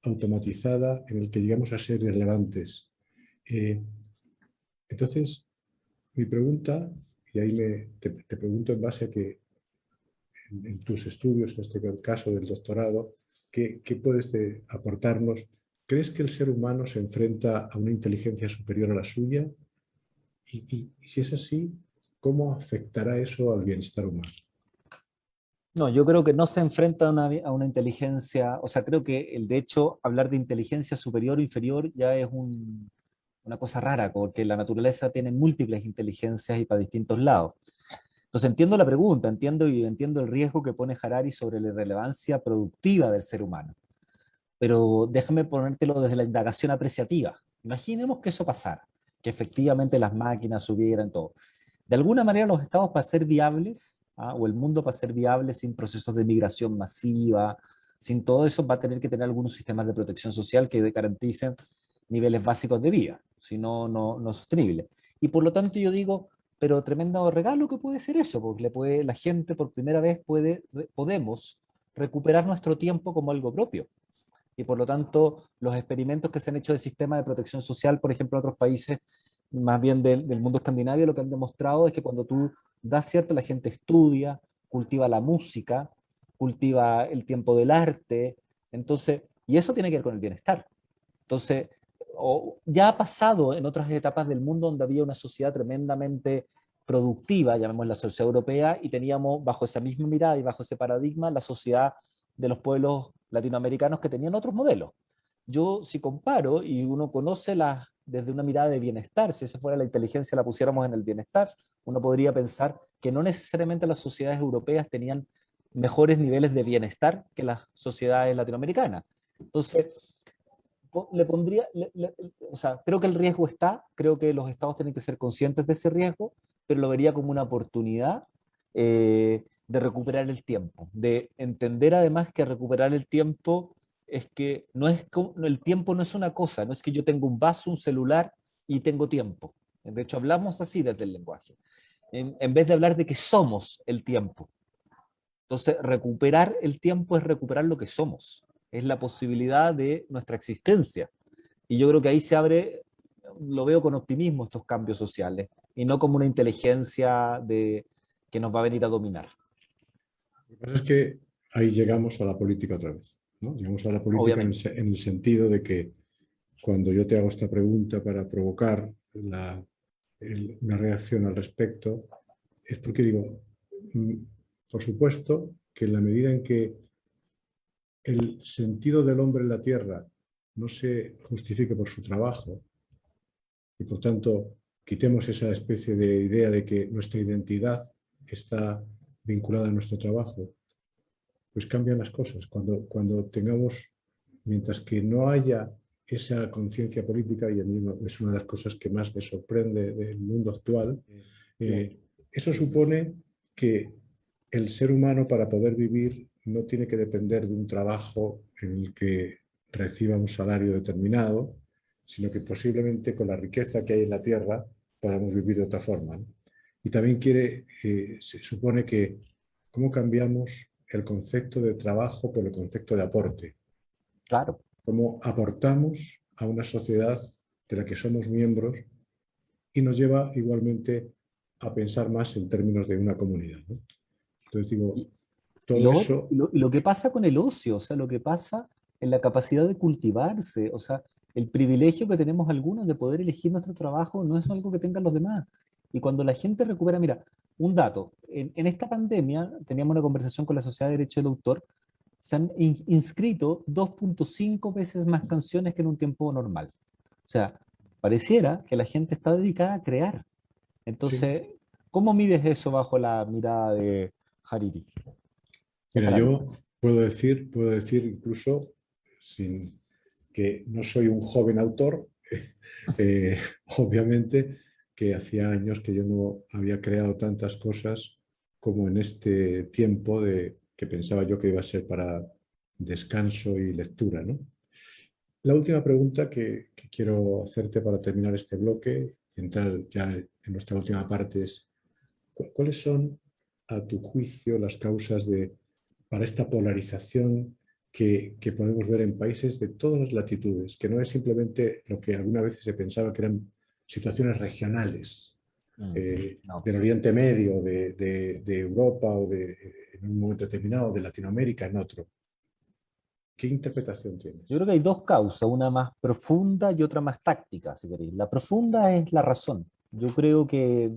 automatizada en la que llegamos a ser irrelevantes. Entonces, mi pregunta, y ahí te pregunto en base a que en tus estudios, en este caso del doctorado, ¿qué puedes aportarnos? ¿Crees que el ser humano se enfrenta a una inteligencia superior a la suya? Y si es así, ¿cómo afectará eso al bienestar humano? No, yo creo que no se enfrenta a una inteligencia, o sea, creo que de hecho hablar de inteligencia superior o inferior ya es una cosa rara, porque la naturaleza tiene múltiples inteligencias y para distintos lados. Entonces entiendo la pregunta, entiendo el riesgo que pone Harari sobre la irrelevancia productiva del ser humano. Pero déjame ponértelo desde la indagación apreciativa. Imaginemos que eso pasara, que efectivamente las máquinas subieran todo. De alguna manera los estados para ser viables, o el mundo para ser viable sin procesos de migración masiva, sin todo eso, va a tener que tener algunos sistemas de protección social que garanticen niveles básicos de vida, si no, no es sostenible. Y por lo tanto yo digo, pero tremendo regalo que puede ser eso, porque la gente por primera vez podemos recuperar nuestro tiempo como algo propio. Y por lo tanto, los experimentos que se han hecho de sistema de protección social, por ejemplo, en otros países, más bien del mundo escandinavio, lo que han demostrado es que cuando tú das cierto, la gente estudia, cultiva la música, cultiva el tiempo del arte, entonces, y eso tiene que ver con el bienestar. Entonces, ya ha pasado en otras etapas del mundo donde había una sociedad tremendamente productiva, llamémosla la sociedad europea, y teníamos bajo esa misma mirada y bajo ese paradigma la sociedad de los pueblos latinoamericanos que tenían otros modelos. Yo, si comparo y uno conoce desde una mirada de bienestar, si esa fuera la inteligencia, la pusiéramos en el bienestar, uno podría pensar que no necesariamente las sociedades europeas tenían mejores niveles de bienestar que las sociedades latinoamericanas. Entonces, le pondría, o sea, creo que el riesgo está, creo que los estados tienen que ser conscientes de ese riesgo, pero lo vería como una oportunidad de recuperar el tiempo, de entender además que recuperar el tiempo es que el tiempo no es una cosa, no es que yo tengo un vaso, un celular y tengo tiempo. De hecho, hablamos así desde el lenguaje, en vez de hablar de que somos el tiempo. Entonces, recuperar el tiempo es recuperar lo que somos, es la posibilidad de nuestra existencia. Y yo creo que ahí se abre, lo veo con optimismo, estos cambios sociales, y no como una inteligencia que nos va a venir a dominar. Lo que pasa es que ahí llegamos a la política otra vez, ¿no? Llegamos a la política Obviamente. en el sentido de que cuando yo te hago esta pregunta para provocar una reacción al respecto, es porque digo, por supuesto que en la medida en que el sentido del hombre en la Tierra no se justifique por su trabajo y por tanto quitemos esa especie de idea de que nuestra identidad está vinculada a nuestro trabajo, pues cambian las cosas. Cuando tengamos, mientras que no haya esa conciencia política, y a mí es una de las cosas que más me sorprende del mundo actual, eso supone que el ser humano, para poder vivir, no tiene que depender de un trabajo en el que reciba un salario determinado, sino que posiblemente con la riqueza que hay en la tierra podamos vivir de otra forma, ¿no? Y también se supone que cómo cambiamos el concepto de trabajo por el concepto de aporte. Claro. Cómo aportamos a una sociedad de la que somos miembros y nos lleva igualmente a pensar más en términos de una comunidad, ¿no? Entonces digo, Y, y todo lo, eso... y lo que pasa con el ocio, o sea, lo que pasa en la capacidad de cultivarse, o sea, el privilegio que tenemos algunos de poder elegir nuestro trabajo no es algo que tengan los demás. Y cuando la gente recupera, mira, un dato, en esta pandemia teníamos una conversación con la Sociedad de Derecho del Autor, se han inscrito 2.5 veces más canciones que en un tiempo normal. O sea, pareciera que la gente está dedicada a crear. Sí. Entonces, ¿cómo mides eso bajo la mirada de Hariri? De Mira, Harari? yo puedo decir incluso, sin que no soy un joven autor, eh, obviamente que hacía años que yo no había creado tantas cosas como en este tiempo de, que pensaba yo que iba a ser para descanso y lectura, ¿no? La última pregunta que quiero hacerte para terminar este bloque y entrar ya en nuestra última parte es, ¿cuáles son, a tu juicio, las causas para esta polarización que podemos ver en países de todas las latitudes, que no es simplemente lo que alguna vez se pensaba que eran situaciones regionales No. del Oriente Medio, de Europa o en un momento determinado, de Latinoamérica en otro? ¿Qué interpretación Yo tienes? creo que hay dos causas, una más profunda y otra más táctica, si queréis. La profunda es la razón. Yo creo que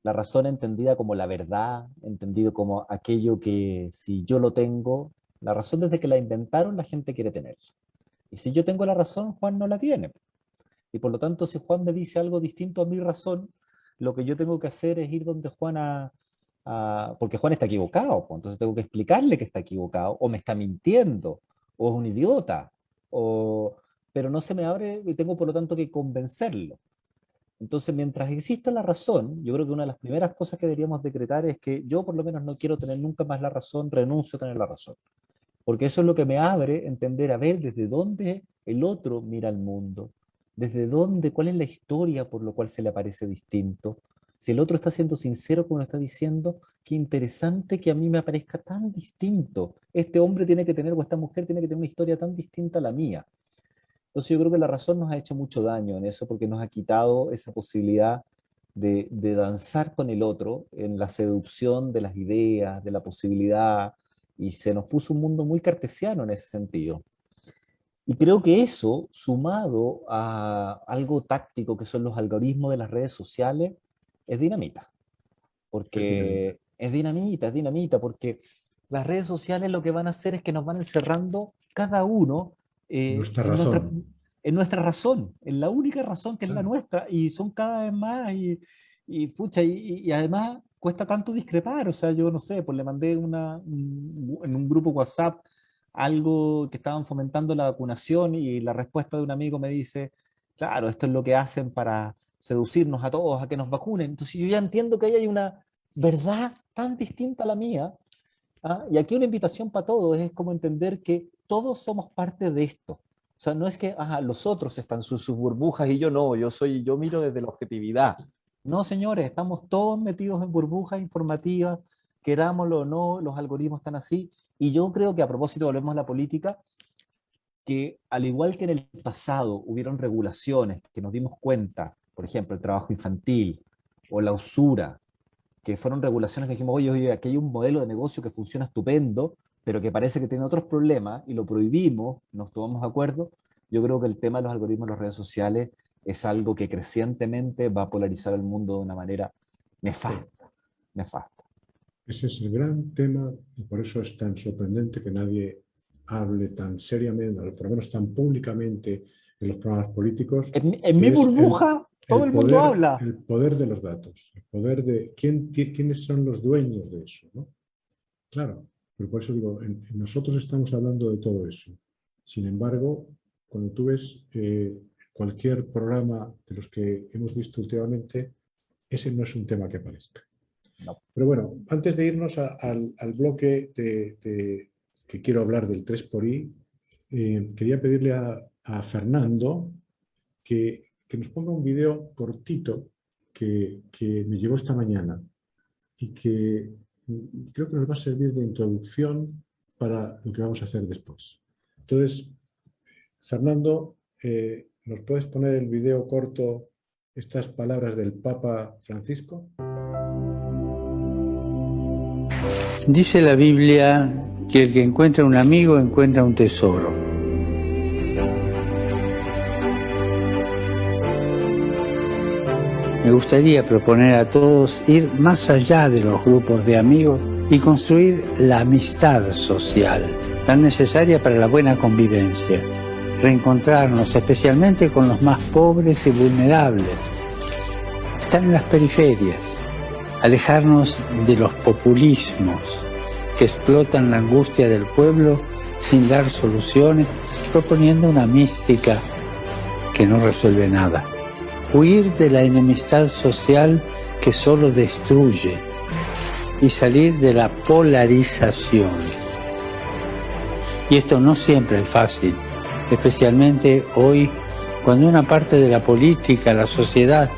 la razón entendida como la verdad, entendido como aquello que si yo lo tengo, la razón desde que la inventaron la gente quiere tener. Y si yo tengo la razón, Juan no la tiene. Y por lo tanto, si Juan me dice algo distinto a mi razón, lo que yo tengo que hacer es ir donde Juan porque Juan está equivocado, pues, entonces tengo que explicarle que está equivocado, o me está mintiendo, o es un idiota, o... pero no se me abre y tengo por lo tanto que convencerlo. Entonces, mientras exista la razón, yo creo que una de las primeras cosas que deberíamos decretar es que yo por lo menos no quiero tener nunca más la razón, renuncio a tener la razón. Porque eso es lo que me abre a entender, a ver, desde dónde el otro mira el mundo, desde dónde, cuál es la historia por lo cual se le parece distinto. Si el otro está siendo sincero como lo está diciendo, qué interesante que a mí me parezca tan distinto. Este hombre tiene que tener, o esta mujer tiene que tener una historia tan distinta a la mía. Entonces yo creo que la razón nos ha hecho mucho daño en eso porque nos ha quitado esa posibilidad de danzar con el otro en la seducción de las ideas, de la posibilidad, y se nos puso un mundo muy cartesiano en ese sentido. Y creo que eso, sumado a algo táctico que son los algoritmos de las redes sociales, es dinamita. Es dinamita. Porque es dinamita, porque las redes sociales lo que van a hacer es que nos van encerrando cada uno Nuestra en razón. en nuestra razón, en la única razón que es la Claro. nuestra, y son cada vez más, pucha, y además cuesta tanto discrepar, o sea, yo no sé, pues le mandé en un grupo WhatsApp algo que estaban fomentando la vacunación y la respuesta de un amigo me dice, claro, esto es lo que hacen para seducirnos a todos a que nos vacunen. Entonces yo ya entiendo que ahí hay una verdad tan distinta a la mía. ¿Ah? Y aquí una invitación para todos es como entender que todos somos parte de esto. O sea, no es que los otros están en sus burbujas y yo no, yo miro desde la objetividad. No, señores, estamos todos metidos en burbujas informativas, querámoslo o no, los algoritmos están así. Y yo creo que a propósito, volvemos a la política, que al igual que en el pasado hubieron regulaciones que nos dimos cuenta, por ejemplo, el trabajo infantil o la usura, que fueron regulaciones que dijimos, oye, oye, aquí hay un modelo de negocio que funciona estupendo, pero que parece que tiene otros problemas y lo prohibimos, nos tomamos de acuerdo. Yo creo que el tema de los algoritmos de las redes sociales es algo que crecientemente va a polarizar el mundo de una manera Sí. nefasta, nefasta. Ese es el gran tema y por eso es tan sorprendente que nadie hable tan seriamente, o por lo menos tan públicamente en los programas políticos, En mi que es burbuja todo el mundo habla. el poder de los datos, el poder de quiénes son los dueños de eso, ¿no? Claro, pero por eso digo, nosotros estamos hablando de todo eso. Sin embargo, cuando tú ves cualquier programa de los que hemos visto últimamente, ese no es un tema que aparezca. No. Pero bueno, antes de irnos al bloque que quiero hablar del 3 por I, quería pedirle a Fernando que nos ponga un vídeo cortito que me llegó esta mañana y que creo que nos va a servir de introducción para lo que vamos a hacer después. Entonces, Fernando, ¿nos puedes poner el video corto, estas palabras del Papa Francisco? Dice la Biblia que el que encuentra un amigo encuentra un tesoro. Me gustaría proponer a todos ir más allá de los grupos de amigos y construir la amistad social, tan necesaria para la buena convivencia. Reencontrarnos especialmente con los más pobres y vulnerables. Están en las periferias. Alejarnos de los populismos que explotan la angustia del pueblo sin dar soluciones, proponiendo una mística que no resuelve nada. Huir de la enemistad social que solo destruye y salir de la polarización. Y esto no siempre es fácil, especialmente hoy, cuando una parte de la política, la sociedad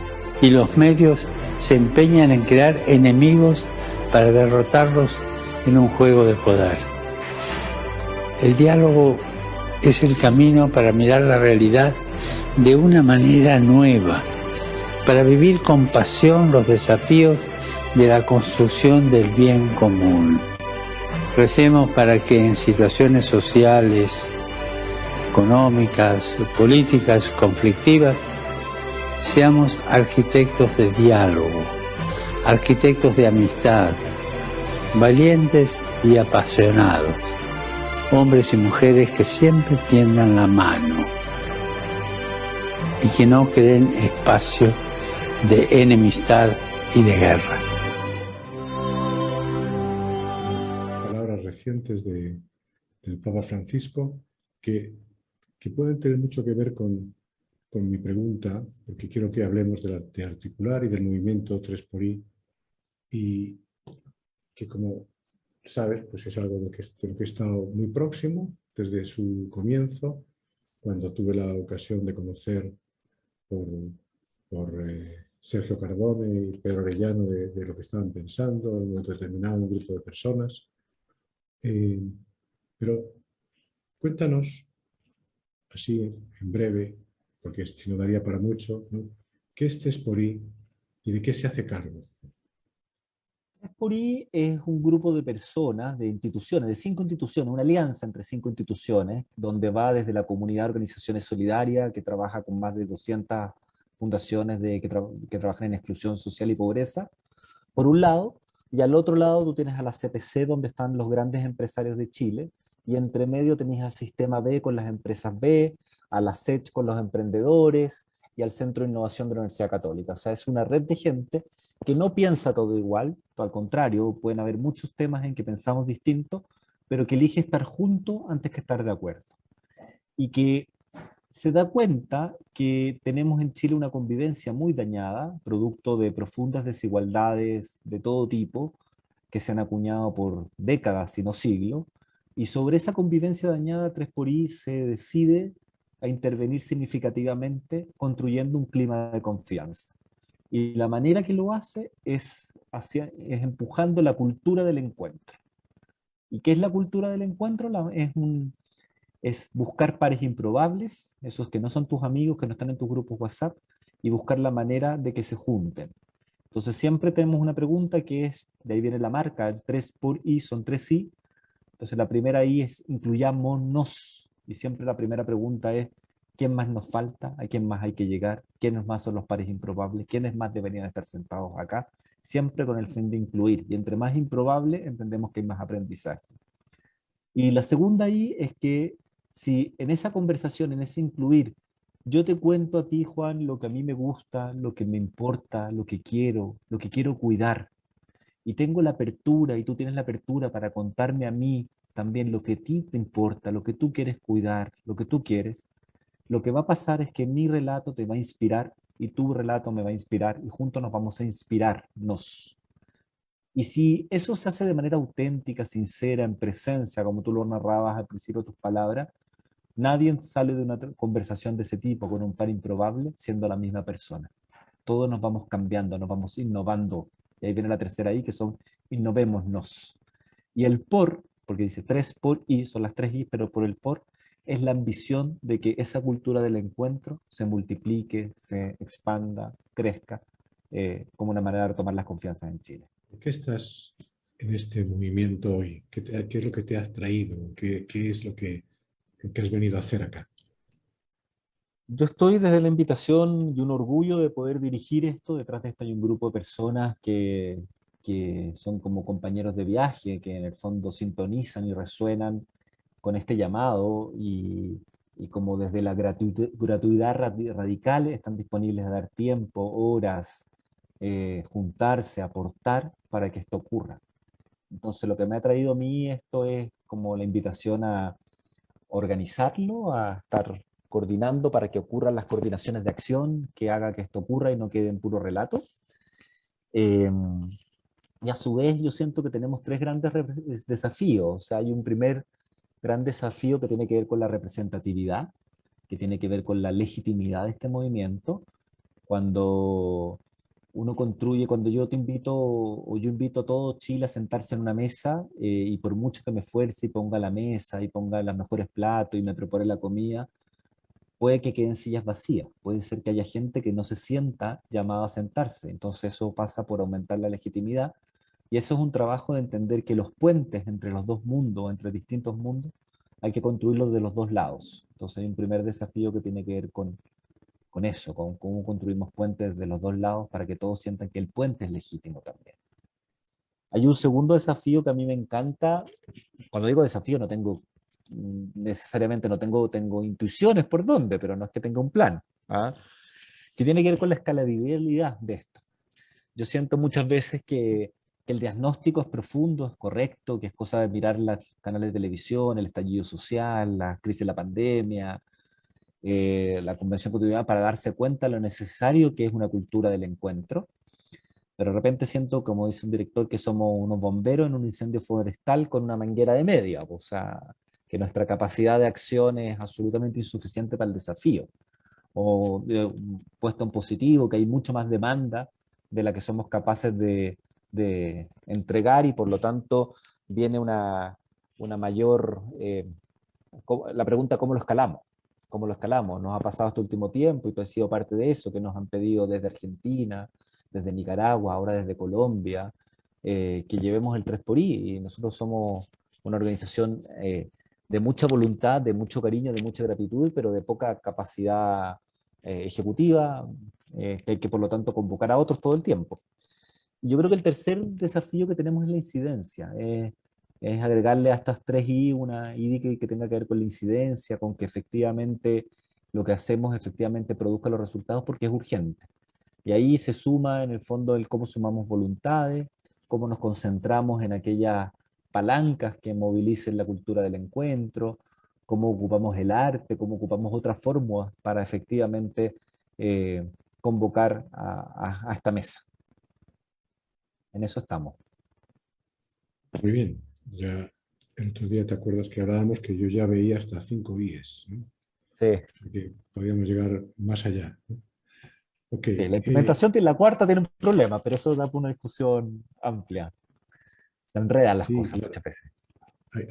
y los medios se empeñan en crear enemigos para derrotarlos en un juego de poder. El diálogo es el camino para mirar la realidad de una manera nueva, para vivir con pasión los desafíos de la construcción del bien común. Recemos para que en situaciones sociales, económicas, políticas, conflictivas, seamos arquitectos de diálogo, arquitectos de amistad, valientes y apasionados, hombres y mujeres que siempre tiendan la mano y que no creen espacio de enemistad y de guerra. Palabras recientes del Papa Francisco que pueden tener mucho que ver con mi pregunta, porque quiero que hablemos de articular y del movimiento 3xI, y que, como sabes, pues es algo de lo que he estado muy próximo desde su comienzo, cuando tuve la ocasión de conocer por Sergio Cardone y Pedro Arellano de lo que estaban pensando en un momento determinado, un grupo de personas. Pero cuéntanos, así en breve, porque si no daría para mucho, ¿no? ¿Qué es 3xI y de qué se hace cargo? 3xI es un grupo de personas, de instituciones, de 5 instituciones, una alianza entre 5 instituciones, donde va desde la comunidad de organizaciones solidarias, que trabaja con más de 200 fundaciones que trabajan en exclusión social y pobreza, por un lado, y al otro lado tú tienes a la CPC, donde están los grandes empresarios de Chile, y entre medio tenés al Sistema B con las empresas B, a la SECH con los emprendedores, y al Centro de Innovación de la Universidad Católica. O sea, es una red de gente que no piensa todo igual, al contrario, pueden haber muchos temas en que pensamos distinto, pero que elige estar juntos antes que estar de acuerdo. Y que se da cuenta que tenemos en Chile una convivencia muy dañada, producto de profundas desigualdades de todo tipo, que se han acuñado por décadas, si no siglos, y sobre esa convivencia dañada 3xI se decide a intervenir significativamente construyendo un clima de confianza. Y la manera que lo hace es empujando la cultura del encuentro. ¿Y qué es la cultura del encuentro? Es buscar pares improbables, esos que no son tus amigos, que no están en tus grupos WhatsApp, y buscar la manera de que se junten. Entonces siempre tenemos una pregunta que es, de ahí viene la marca, el 3xI son 3 I. Entonces la primera I es incluyámonos, y siempre la primera pregunta es, ¿quién más nos falta? ¿A quién más hay que llegar? ¿Quiénes más son los pares improbables? ¿Quiénes más deberían estar sentados acá? Siempre con el fin de incluir, y entre más improbable entendemos que hay más aprendizaje. Y la segunda I es que si en esa conversación, en ese incluir, yo te cuento a ti, Juan, lo que a mí me gusta, lo que me importa, lo que quiero cuidar, y tengo la apertura, y tú tienes la apertura para contarme a mí también lo que a ti te importa, lo que tú quieres cuidar, lo que tú quieres, lo que va a pasar es que mi relato te va a inspirar, y tu relato me va a inspirar, y juntos nos vamos a inspirarnos. Y si eso se hace de manera auténtica, sincera, en presencia, como tú lo narrabas al principio de tus palabras, nadie sale de una conversación de ese tipo con un par improbable siendo la misma persona. Todos nos vamos cambiando, nos vamos innovando. Y ahí viene la tercera I, que son innovémonos. Y el por, porque dice 3xI, son las 3 I, pero por el por, es la ambición de que esa cultura del encuentro se multiplique, se expanda, crezca, como una manera de retomar las confianzas en Chile. ¿Por qué estás en este movimiento hoy? ¿Qué es lo que te has traído? ¿Qué es lo que has venido a hacer acá? Yo estoy desde la invitación y un orgullo de poder dirigir esto. Detrás de esto hay un grupo de personas que son como compañeros de viaje, que en el fondo sintonizan y resuenan con este llamado y como desde la gratuidad radical están disponibles a dar tiempo, horas, juntarse, aportar para que esto ocurra. Entonces lo que me ha traído a mí esto es como la invitación a organizarlo, a estar coordinando para que ocurran las coordinaciones de acción, que haga que esto ocurra y no quede en puro relato. Y a su vez yo siento que tenemos tres grandes desafíos. O sea, hay un primer gran desafío que tiene que ver con la representatividad, que tiene que ver con la legitimidad de este movimiento. Cuando uno construye, cuando yo te invito, o yo invito a todo Chile a sentarse en una mesa, y por mucho que me esfuerce y ponga la mesa, y ponga los mejores platos, y me prepare la comida, puede que queden sillas vacías, puede ser que haya gente que no se sienta llamada a sentarse, entonces eso pasa por aumentar la legitimidad, y eso es un trabajo de entender que los puentes entre los dos mundos, entre distintos mundos, hay que construirlos de los dos lados. Entonces hay un primer desafío que tiene que ver con eso, con cómo construimos puentes de los dos lados para que todos sientan que el puente es legítimo también. Hay un segundo desafío que a mí me encanta. Cuando digo desafío no tengo necesariamente, tengo intuiciones por dónde, pero no es que tenga un plan, ¿ah? Que tiene que ver con la escalabilidad de esto. Yo siento muchas veces que el diagnóstico es profundo, es correcto, que es cosa de mirar los canales de televisión, el estallido social, la crisis de la pandemia, la convención constitucional, para darse cuenta de lo necesario que es una cultura del encuentro. Pero de repente siento, como dice un director, que somos unos bomberos en un incendio forestal con una manguera de media, o sea, que nuestra capacidad de acción es absolutamente insuficiente para el desafío. O puesto en positivo, que hay mucho más demanda de la que somos capaces de entregar, y por lo tanto viene una mayor... la pregunta, ¿cómo lo escalamos? ¿Cómo lo escalamos? Nos ha pasado este último tiempo, y tú has sido parte de eso, que nos han pedido desde Argentina, desde Nicaragua, ahora desde Colombia, que llevemos el 3xI, y nosotros somos una organización de mucha voluntad, de mucho cariño, de mucha gratitud, pero de poca capacidad ejecutiva, que hay que por lo tanto convocar a otros todo el tiempo. Yo creo que el tercer desafío que tenemos es la incidencia, es agregarle a estas 3I una I que tenga que ver con la incidencia, con que efectivamente lo que hacemos efectivamente produzca los resultados, porque es urgente. Y ahí se suma en el fondo el cómo sumamos voluntades, cómo nos concentramos en aquellas palancas que movilicen la cultura del encuentro, cómo ocupamos el arte, cómo ocupamos otras fórmulas para efectivamente convocar a esta mesa. En eso estamos. Muy bien. Ya el otro día te acuerdas que hablábamos que yo ya veía hasta 5 IES, ¿no? Sí. Que podíamos llegar más allá, ¿no? Okay. Sí, la implementación la cuarta tiene un problema, pero eso da para una discusión amplia. Se enredan las cosas, claro, muchas veces.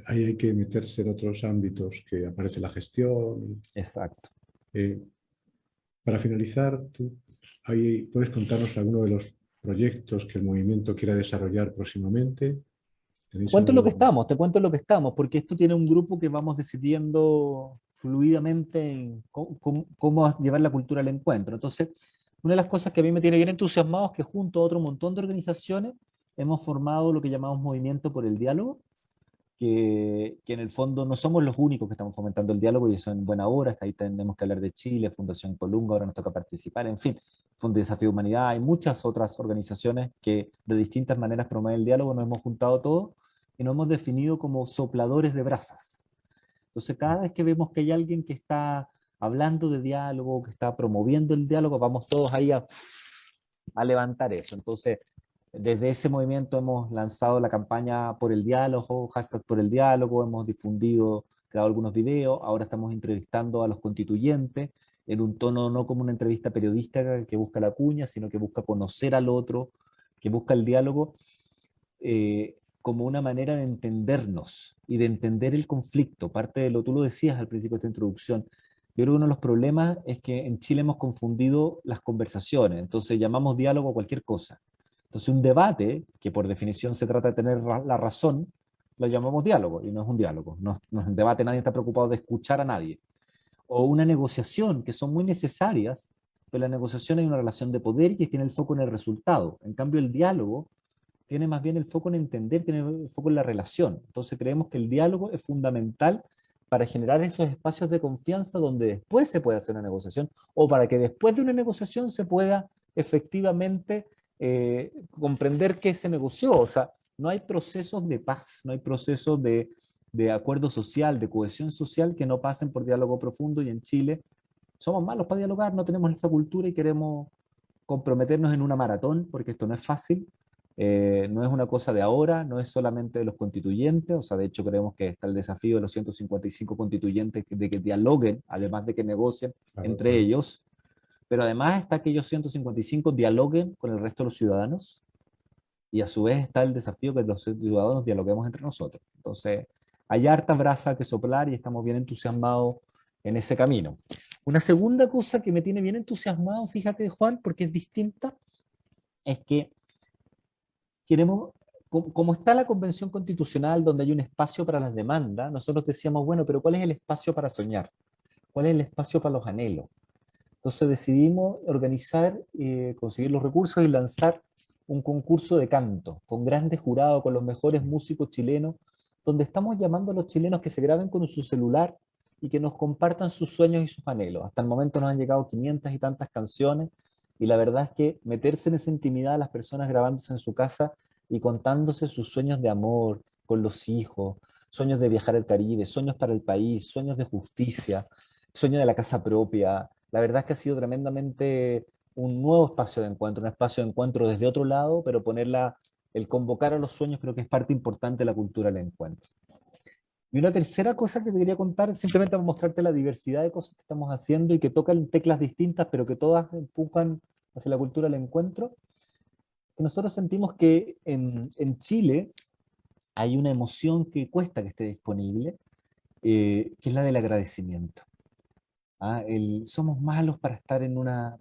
Ahí hay que meterse en otros ámbitos, que aparece la gestión. Exacto. Para finalizar, ¿puedes contarnos alguno de los proyectos que el movimiento quiera desarrollar próximamente? Te cuento lo que estamos, porque esto tiene un grupo que vamos decidiendo fluidamente en cómo llevar la cultura al encuentro. Entonces, una de las cosas que a mí me tiene bien entusiasmado es que junto a otro montón de organizaciones hemos formado lo que llamamos Movimiento por el Diálogo, que en el fondo no somos los únicos que estamos fomentando el diálogo, y eso en buena hora, que ahí tenemos que hablar de Chile, Fundación Colunga, ahora nos toca participar, en fin, Fondo de Desafío de Humanidad, hay muchas otras organizaciones que de distintas maneras promueven el diálogo, nos hemos juntado todos y nos hemos definido como sopladores de brasas. Entonces, cada vez que vemos que hay alguien que está hablando de diálogo, que está promoviendo el diálogo, vamos todos ahí a levantar eso. Entonces, desde ese movimiento hemos lanzado la campaña por el diálogo, hashtag por el diálogo, hemos difundido, creado algunos videos, ahora estamos entrevistando a los constituyentes en un tono no como una entrevista periodística que busca la cuña, sino que busca conocer al otro, que busca el diálogo, como una manera de entendernos y de entender el conflicto. Parte de lo tú lo decías al principio de esta introducción. Yo creo que uno de los problemas es que en Chile hemos confundido las conversaciones, entonces llamamos diálogo a cualquier cosa. Entonces un debate, que por definición se trata de tener la razón, lo llamamos diálogo, y no es un diálogo. No es un debate, nadie está preocupado de escuchar a nadie. O una negociación, que son muy necesarias, pero la negociación hay una relación de poder que tiene el foco en el resultado. En cambio, el diálogo tiene más bien el foco en entender, tiene el foco en la relación. Entonces creemos que el diálogo es fundamental para generar esos espacios de confianza donde después se puede hacer una negociación, o para que después de una negociación se pueda efectivamente comprender qué se negoció. O sea, no hay procesos de paz, no hay procesos de acuerdo social, de cohesión social que no pasen por diálogo profundo, y en Chile somos malos para dialogar, no tenemos esa cultura y queremos comprometernos en una maratón, porque esto no es fácil, no es una cosa de ahora, no es solamente de los constituyentes, o sea, de hecho creemos que está el desafío de los 155 constituyentes de que dialoguen, además de que negocien entre ellos, pero además está que ellos 155 dialoguen con el resto de los ciudadanos, y a su vez está el desafío que los ciudadanos dialoguemos entre nosotros. Entonces, hay harta brasa que soplar y estamos bien entusiasmados en ese camino. Una segunda cosa que me tiene bien entusiasmado, fíjate, Juan, porque es distinta, es que queremos, como está la Convención Constitucional donde hay un espacio para las demandas, nosotros decíamos, bueno, pero ¿cuál es el espacio para soñar? ¿Cuál es el espacio para los anhelos? Entonces decidimos organizar, conseguir los recursos y lanzar un concurso de canto con grandes jurados, con los mejores músicos chilenos, donde estamos llamando a los chilenos que se graben con su celular y que nos compartan sus sueños y sus anhelos. Hasta el momento nos han llegado 500 y tantas canciones, y la verdad es que meterse en esa intimidad a las personas grabándose en su casa y contándose sus sueños de amor con los hijos, sueños de viajar al Caribe, sueños para el país, sueños de justicia, sueño de la casa propia. La verdad es que ha sido tremendamente un nuevo espacio de encuentro, un espacio de encuentro desde otro lado, pero el convocar a los sueños creo que es parte importante de la cultura del encuentro. Y una tercera cosa que te quería contar, simplemente para mostrarte la diversidad de cosas que estamos haciendo y que tocan teclas distintas, pero que todas empujan hacia la cultura del encuentro, que nosotros sentimos que en Chile hay una emoción que cuesta que esté disponible, que es la del agradecimiento. Somos malos para estar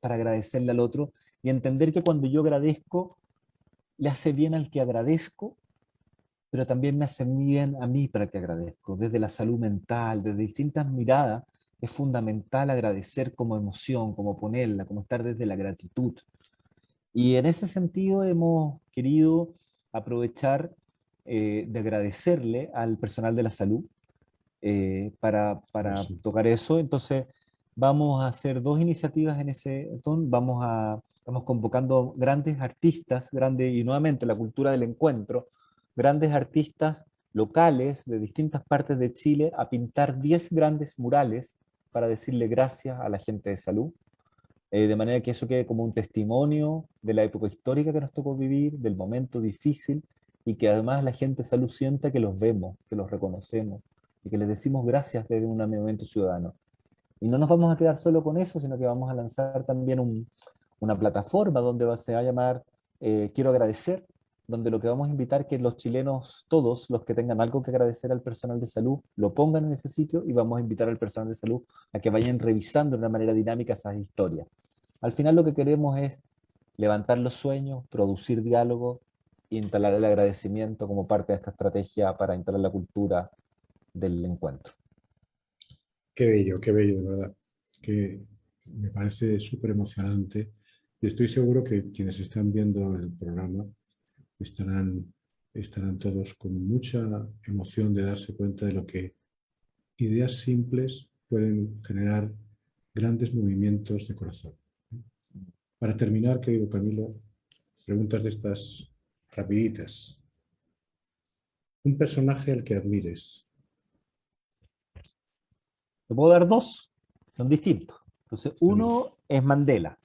para agradecerle al otro, y entender que cuando yo agradezco, le hace bien al que agradezco, pero también me hace bien a mí para que agradezco. Desde la salud mental, desde distintas miradas, es fundamental agradecer como emoción, como ponerla, como estar desde la gratitud. Y en ese sentido hemos querido aprovechar de agradecerle al personal de la salud para tocar eso. Entonces, vamos a hacer dos iniciativas en ese ton. Estamos convocando grandes artistas, y nuevamente la cultura del encuentro, grandes artistas locales de distintas partes de Chile a pintar 10 grandes murales para decirle gracias a la gente de salud, de manera que eso quede como un testimonio de la época histórica que nos tocó vivir, del momento difícil, y que además la gente de salud sienta que los vemos, que los reconocemos, y que les decimos gracias desde un movimiento ciudadano. Y no nos vamos a quedar solo con eso, sino que vamos a lanzar también una plataforma donde se va a llamar Quiero Agradecer, donde lo que vamos a invitar es que los chilenos, todos los que tengan algo que agradecer al personal de salud, lo pongan en ese sitio, y vamos a invitar al personal de salud a que vayan revisando de una manera dinámica esas historias. Al final lo que queremos es levantar los sueños, producir diálogo e instalar el agradecimiento como parte de esta estrategia para instalar la cultura del encuentro. Qué bello, de verdad. Que me parece súper emocionante, y estoy seguro que quienes están viendo el programa estarán todos con mucha emoción de darse cuenta de lo que ideas simples pueden generar grandes movimientos de corazón. Para terminar, querido Camilo, preguntas de estas rapiditas. Un personaje al que admires. Te puedo dar dos, son distintos. Entonces, uno es Mandela.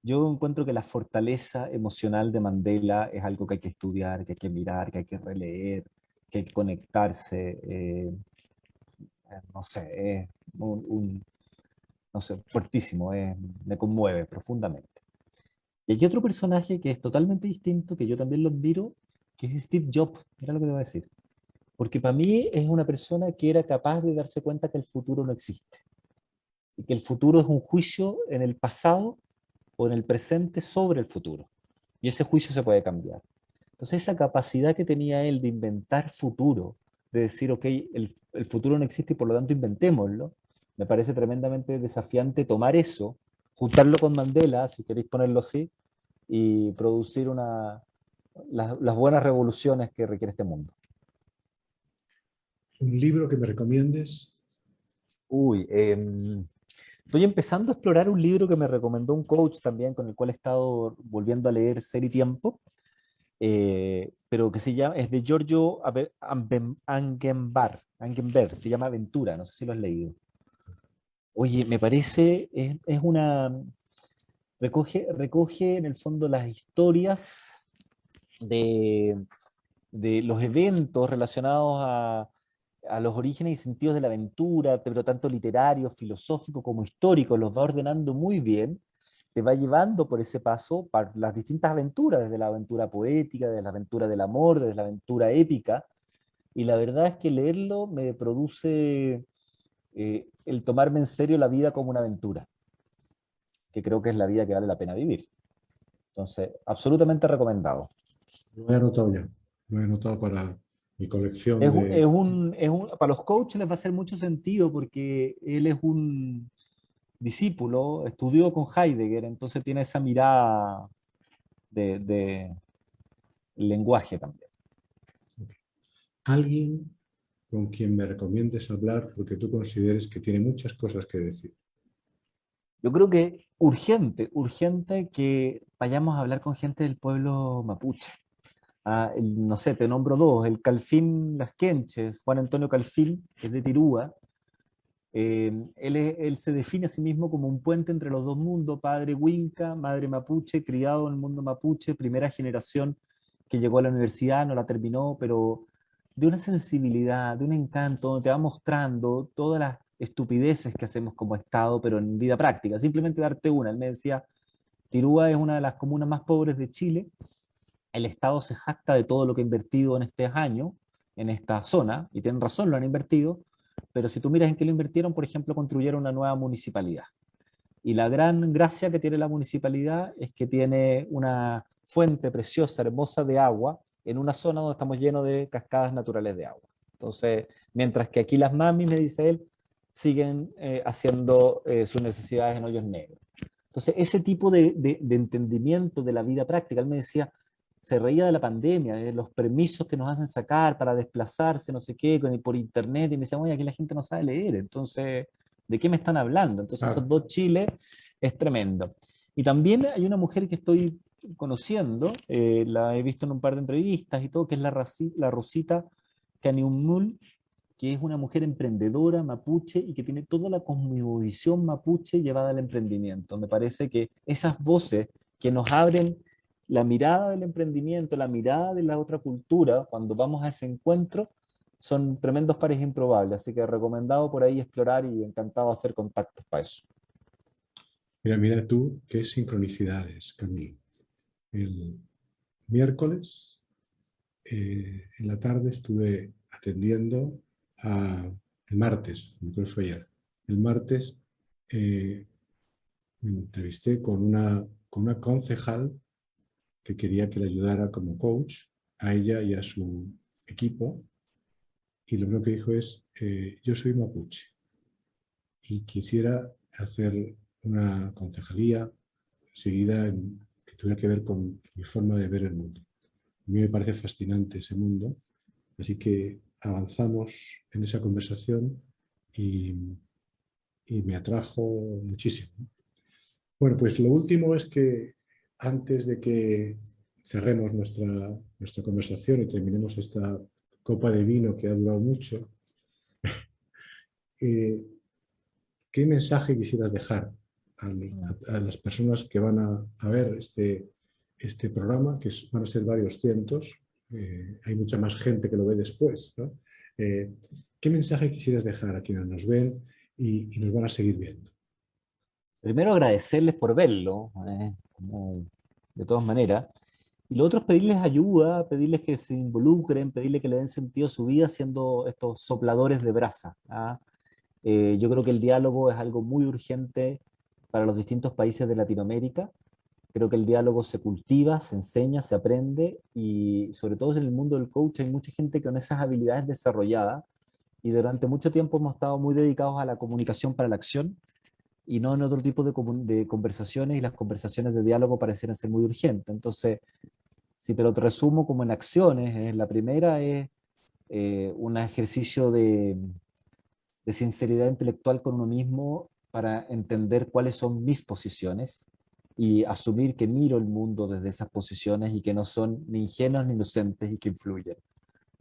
Yo encuentro que la fortaleza emocional de Mandela es algo que hay que estudiar, que hay que mirar, que hay que releer, que hay que conectarse. No sé, es no sé, fuertísimo, me conmueve profundamente. Y hay otro personaje que es totalmente distinto, que yo también lo admiro, que es Steve Jobs. Mira lo que te voy a decir. Porque para mí es una persona que era capaz de darse cuenta que el futuro no existe. Y que el futuro es un juicio en el pasado o en el presente sobre el futuro. Y ese juicio se puede cambiar. Entonces esa capacidad que tenía él de inventar futuro, de decir, ok, el futuro no existe y por lo tanto inventémoslo, me parece tremendamente desafiante tomar eso, juntarlo con Mandela, si queréis ponerlo así, y producir las buenas revoluciones que requiere este mundo. ¿Un libro que me recomiendes? Uy, estoy empezando a explorar un libro que me recomendó un coach también, con el cual he estado volviendo a leer Ser y Tiempo, pero que se llama, es de Giorgio Agamben, se llama Aventura, no sé si lo has leído. Oye, me parece, es una, recoge en el fondo las historias de, de los eventos relacionados a los orígenes y sentidos de la aventura, pero tanto literario, filosófico como histórico, los va ordenando muy bien, te va llevando por ese paso para las distintas aventuras, desde la aventura poética, desde la aventura del amor, desde la aventura épica, y la verdad es que leerlo me produce el tomarme en serio la vida como una aventura, que creo que es la vida que vale la pena vivir. Entonces, absolutamente recomendado. Lo he anotado ya. Lo he anotado para mi colección Es, de... para los coaches les va a hacer mucho sentido porque él es un discípulo, estudió con Heidegger, entonces tiene esa mirada de lenguaje también. Alguien con quien me recomiendes hablar porque tú consideres que tiene muchas cosas que decir. Yo creo que urgente que vayamos a hablar con gente del pueblo mapuche. No sé, te nombro dos, el Calfín Las Quenches, Juan Antonio Calfín, que es de Tirúa. Él se define a sí mismo como un puente entre los dos mundos, padre Huinca, madre mapuche, criado en el mundo mapuche, primera generación que llegó a la universidad, no la terminó, pero de una sensibilidad, de un encanto, donde te va mostrando todas las estupideces que hacemos como Estado, pero en vida práctica. Simplemente darte una. Él me decía, Tirúa es una de las comunas más pobres de Chile, el Estado se jacta de todo lo que ha invertido en este año, en esta zona, y tienen razón, lo han invertido, pero si tú miras en qué lo invirtieron, por ejemplo, construyeron una nueva municipalidad. Y la gran gracia que tiene la municipalidad es que tiene una fuente preciosa, hermosa de agua, en una zona donde estamos llenos de cascadas naturales de agua. Entonces, mientras que aquí las mamis, me dice él, siguen haciendo sus necesidades en hoyos negros. Entonces, ese tipo de entendimiento de la vida práctica, él me decía, se reía de la pandemia, de los permisos que nos hacen sacar para desplazarse, no sé qué, por internet, y me decía, oye, aquí la gente no sabe leer, entonces, ¿de qué me están hablando? Entonces, esos dos Chiles es tremendo. Y también hay una mujer que estoy conociendo, la he visto en un par de entrevistas y todo, que es la Rosita Caniumnul, que es una mujer emprendedora mapuche y que tiene toda la cosmovisión mapuche llevada al emprendimiento. Me parece que esas voces que nos abren la mirada del emprendimiento, la mirada de la otra cultura, cuando vamos a ese encuentro, son tremendos pares improbables. Así que recomendado por ahí explorar y encantado de hacer contactos para eso. Mira tú qué sincronicidades, Camilo. El miércoles, en la tarde, estuve atendiendo el martes, creo que fue ayer. El martes me entrevisté con una concejal que quería que le ayudara como coach a ella y a su equipo. Y lo primero que dijo es, yo soy mapuche y quisiera hacer una concejalía seguida que tuviera que ver con mi forma de ver el mundo. A mí me parece fascinante ese mundo, así que avanzamos en esa conversación y me atrajo muchísimo. Bueno, pues lo último es que antes de que cerremos nuestra conversación y terminemos esta copa de vino que ha durado mucho, ¿qué mensaje quisieras dejar a las personas que van a ver este programa, que van a ser varios cientos? Hay mucha más gente que lo ve después, ¿no? ¿Qué mensaje quisieras dejar a quienes nos ven y nos van a seguir viendo? Primero agradecerles por verlo, de todas maneras, Y lo otro es pedirles ayuda, pedirles que se involucren, pedirles que le den sentido a su vida siendo estos sopladores de brasa. ¿Ah? Yo creo que el diálogo es algo muy urgente para los distintos países de Latinoamérica. Creo que el diálogo se cultiva, se enseña, se aprende y sobre todo en el mundo del coach hay mucha gente con esas habilidades desarrolladas y durante mucho tiempo hemos estado muy dedicados a la comunicación para la acción y no en otro tipo de conversaciones y las conversaciones de diálogo parecieran ser muy urgentes. Entonces, si te lo resumo como en acciones, la primera es un ejercicio de sinceridad intelectual con uno mismo para entender cuáles son mis posiciones y asumir que miro el mundo desde esas posiciones y que no son ni ingenuas ni inocentes y que influyen.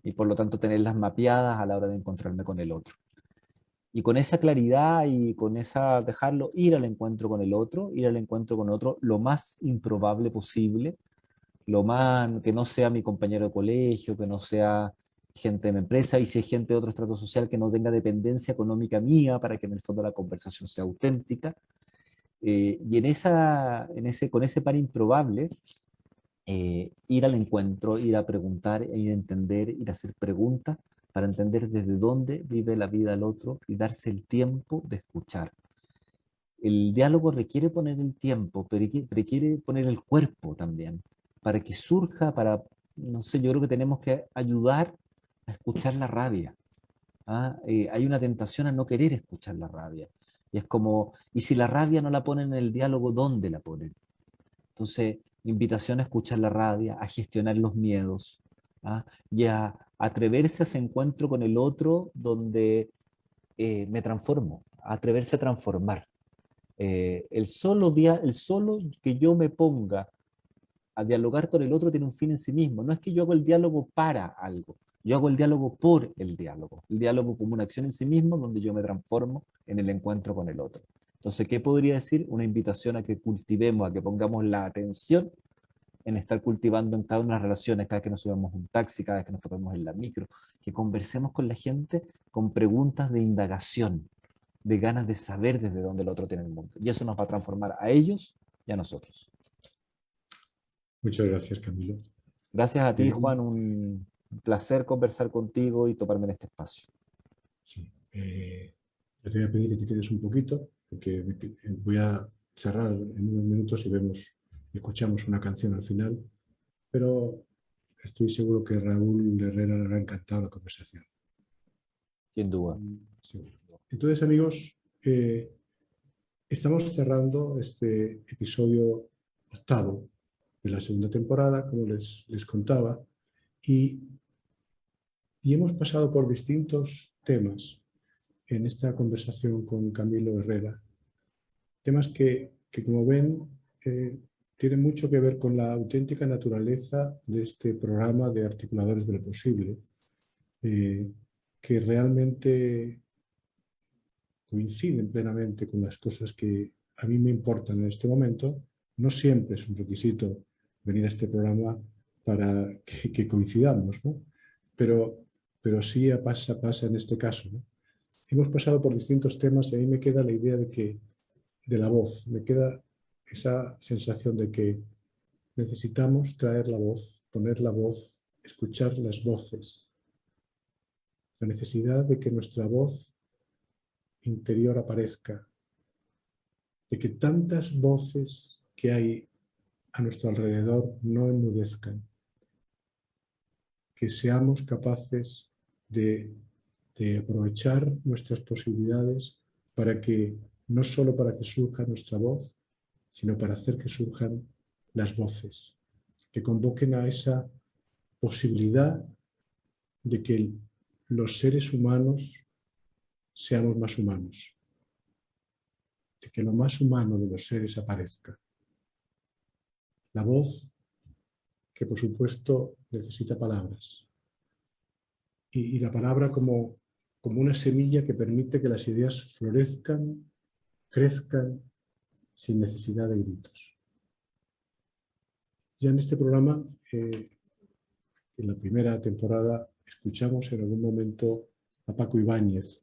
Y por lo tanto tenerlas mapeadas a la hora de encontrarme con el otro. Y con esa claridad y con esa dejarlo ir al encuentro con el otro, ir al encuentro con otro lo más improbable posible, lo más que no sea mi compañero de colegio, que no sea gente de mi empresa, y si es gente de otro estrato social que no tenga dependencia económica mía para que en el fondo la conversación sea auténtica. Y con ese par improbable, ir al encuentro, ir a preguntar, ir a entender, ir a hacer preguntas para entender desde dónde vive la vida del otro y darse el tiempo de escuchar. El diálogo requiere poner el tiempo, pero requiere poner el cuerpo también, para que surja, no sé, yo creo que tenemos que ayudar a escuchar la rabia. ¿Ah? Hay una tentación a no querer escuchar la rabia. Y es como, y si la rabia no la ponen en el diálogo, ¿dónde la ponen? Entonces, invitación a escuchar la rabia, a gestionar los miedos, ¿ah? Y a atreverse a ese encuentro con el otro donde me transformo, a atreverse a transformar. El solo que yo me ponga a dialogar con el otro tiene un fin en sí mismo. No es que yo hago el diálogo para algo, yo hago el diálogo por el diálogo como una acción en sí mismo donde yo me transformo en el encuentro con el otro. Entonces, ¿qué podría decir? Una invitación a que cultivemos, a que pongamos la atención en estar cultivando en cada una de las relaciones, cada vez que nos subamos un taxi, cada vez que nos topemos en la micro, que conversemos con la gente con preguntas de indagación, de ganas de saber desde dónde el otro tiene el mundo. Y eso nos va a transformar a ellos y a nosotros. Muchas gracias, Camilo. Gracias a ti, Juan. Un placer conversar contigo y toparme en este espacio. Sí. Yo te voy a pedir que te quedes un poquito, porque voy a cerrar en unos minutos y escuchamos una canción al final, pero estoy seguro que Raúl Herrera le habrá encantado la conversación. Sin duda. Seguro. Entonces, amigos, estamos cerrando este episodio 8º de la segunda temporada, como les contaba, y hemos pasado por distintos temas en esta conversación con Camilo Herrera. Temas que como ven, tienen mucho que ver con la auténtica naturaleza de este programa de Articuladores de lo Posible, que realmente coinciden plenamente con las cosas que a mí me importan en este momento. No siempre es un requisito venir a este programa para que coincidamos, ¿no? Pero sí pasa en este caso, ¿no? Hemos pasado por distintos temas y a mí me queda la idea de la voz, me queda esa sensación de que necesitamos traer la voz, poner la voz, escuchar las voces, la necesidad de que nuestra voz interior aparezca, de que tantas voces que hay a nuestro alrededor no enmudezcan, que seamos capaces de aprovechar nuestras posibilidades para que, no solo para que surja nuestra voz, sino para hacer que surjan las voces, que convoquen a esa posibilidad de que los seres humanos seamos más humanos, de que lo más humano de los seres aparezca. La voz, que por supuesto necesita palabras, y la palabra como una semilla que permite que las ideas florezcan, crezcan, sin necesidad de gritos. Ya en este programa, en la primera temporada, escuchamos en algún momento a Paco Ibáñez,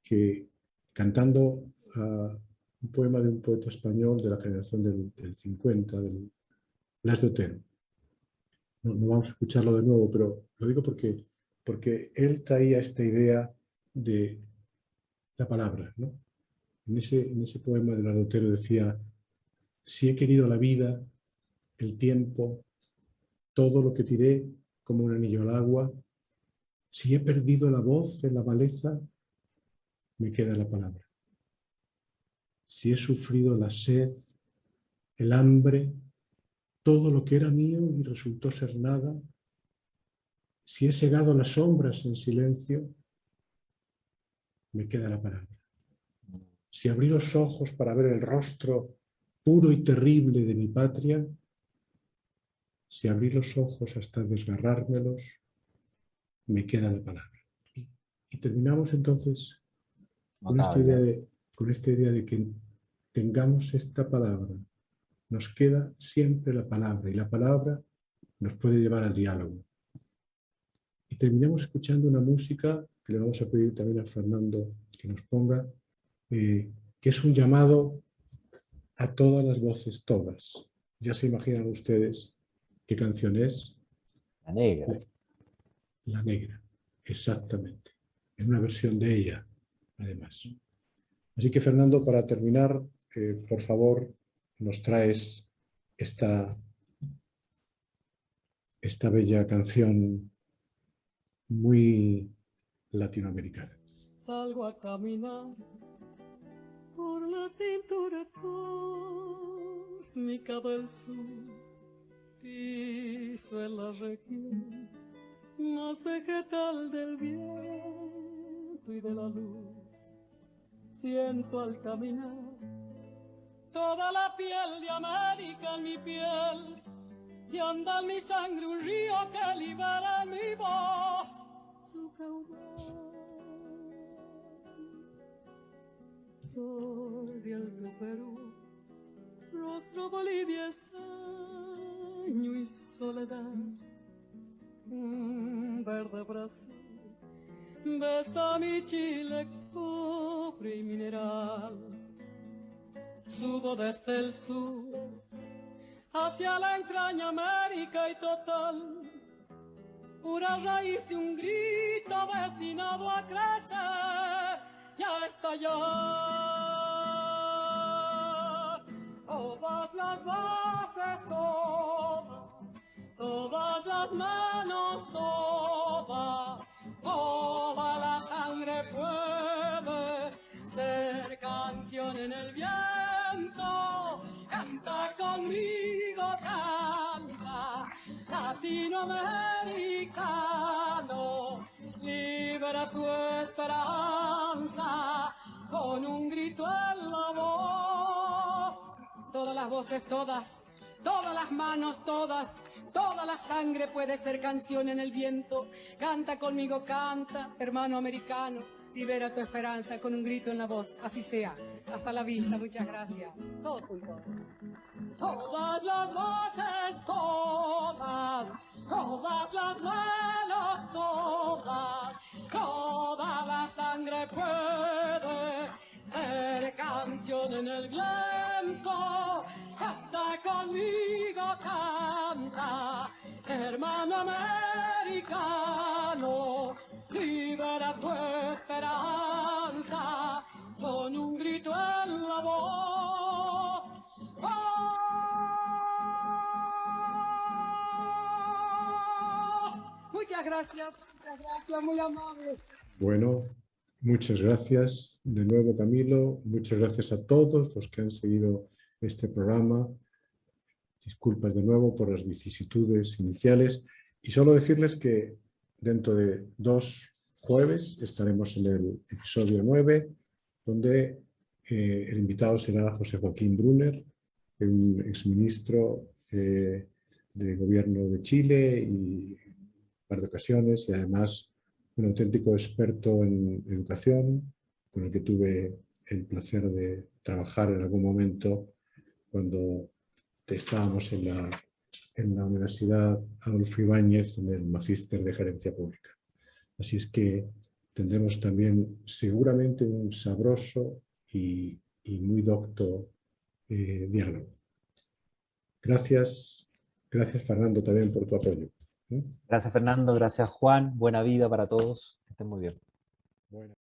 que cantando un poema de un poeta español de la generación del 50, del Blas de Otero, no vamos a escucharlo de nuevo, pero lo digo porque él traía esta idea de la palabra, ¿no? En ese poema de Leonardo Otero decía: si he querido la vida, el tiempo, todo lo que tiré como un anillo al agua, si he perdido la voz en la maleza, me queda la palabra. Si he sufrido la sed, el hambre, todo lo que era mío y resultó ser nada, si he segado las sombras en silencio, me queda la palabra. Si abrí los ojos para ver el rostro puro y terrible de mi patria, si abrí los ojos hasta desgarrármelos, me queda la palabra. Y terminamos entonces con esta idea de que tengamos esta palabra. Nos queda siempre la palabra, y la palabra nos puede llevar al diálogo. Y terminamos escuchando una música que le vamos a pedir también a Fernando que nos ponga, que es un llamado a todas las voces, todas. Ya se imaginan ustedes qué canción es. La negra. La negra, exactamente. En una versión de ella, además. Así que, Fernando, para terminar, por favor, nos traes esta bella canción muy latinoamericana. Salgo a caminar por la cintura cósmica del sur, piso en la región más vegetal del viento y de la luz. Siento al caminar toda la piel de América en mi piel, y anda en mi sangre un río que libera en mi voz su caudal. Soy de Alto Perú, rostro Bolivia, estaño y soledad, verde Brasil, besa mi Chile cobre y mineral. Subo desde el sur hacia la entraña América y total, pura raíz de un grito destinado a crecer y a estallar. Todas las voces, todas las manos, toda la sangre puede ser canción en el viento. Canta conmigo, canta, latinoamericano, libera tu esperanza con un grito en la voz. Todas las voces, todas las manos, toda la sangre puede ser canción en el viento. Canta conmigo, canta, hermano americano, libera tu esperanza con un grito en la voz. Así sea. Hasta la vista, muchas gracias. Todos juntos. Todas las voces, todas las manos, toda la sangre puede ser canción en el viento. Canta conmigo, canta, hermano americano, libera tu esperanza con un grito en la voz. Muchas gracias, muy amable. Bueno, muchas gracias de nuevo, Camilo. Muchas gracias a todos los que han seguido este programa. Disculpas de nuevo por las vicisitudes iniciales. Y solo decirles que dentro de 2 jueves estaremos en el episodio 9, donde el invitado será José Joaquín Brunner, un exministro del gobierno de Chile y un par de ocasiones, y además un auténtico experto en educación, con el que tuve el placer de trabajar en algún momento cuando estábamos en la Universidad Adolfo Ibáñez en el Magíster de Gerencia Pública. Así es que tendremos también seguramente un sabroso y muy docto diálogo. Gracias Gracias, Fernando, también por tu apoyo. Gracias, Fernando. Gracias, Juan. Buena vida para todos. Que estén muy bien. Bueno.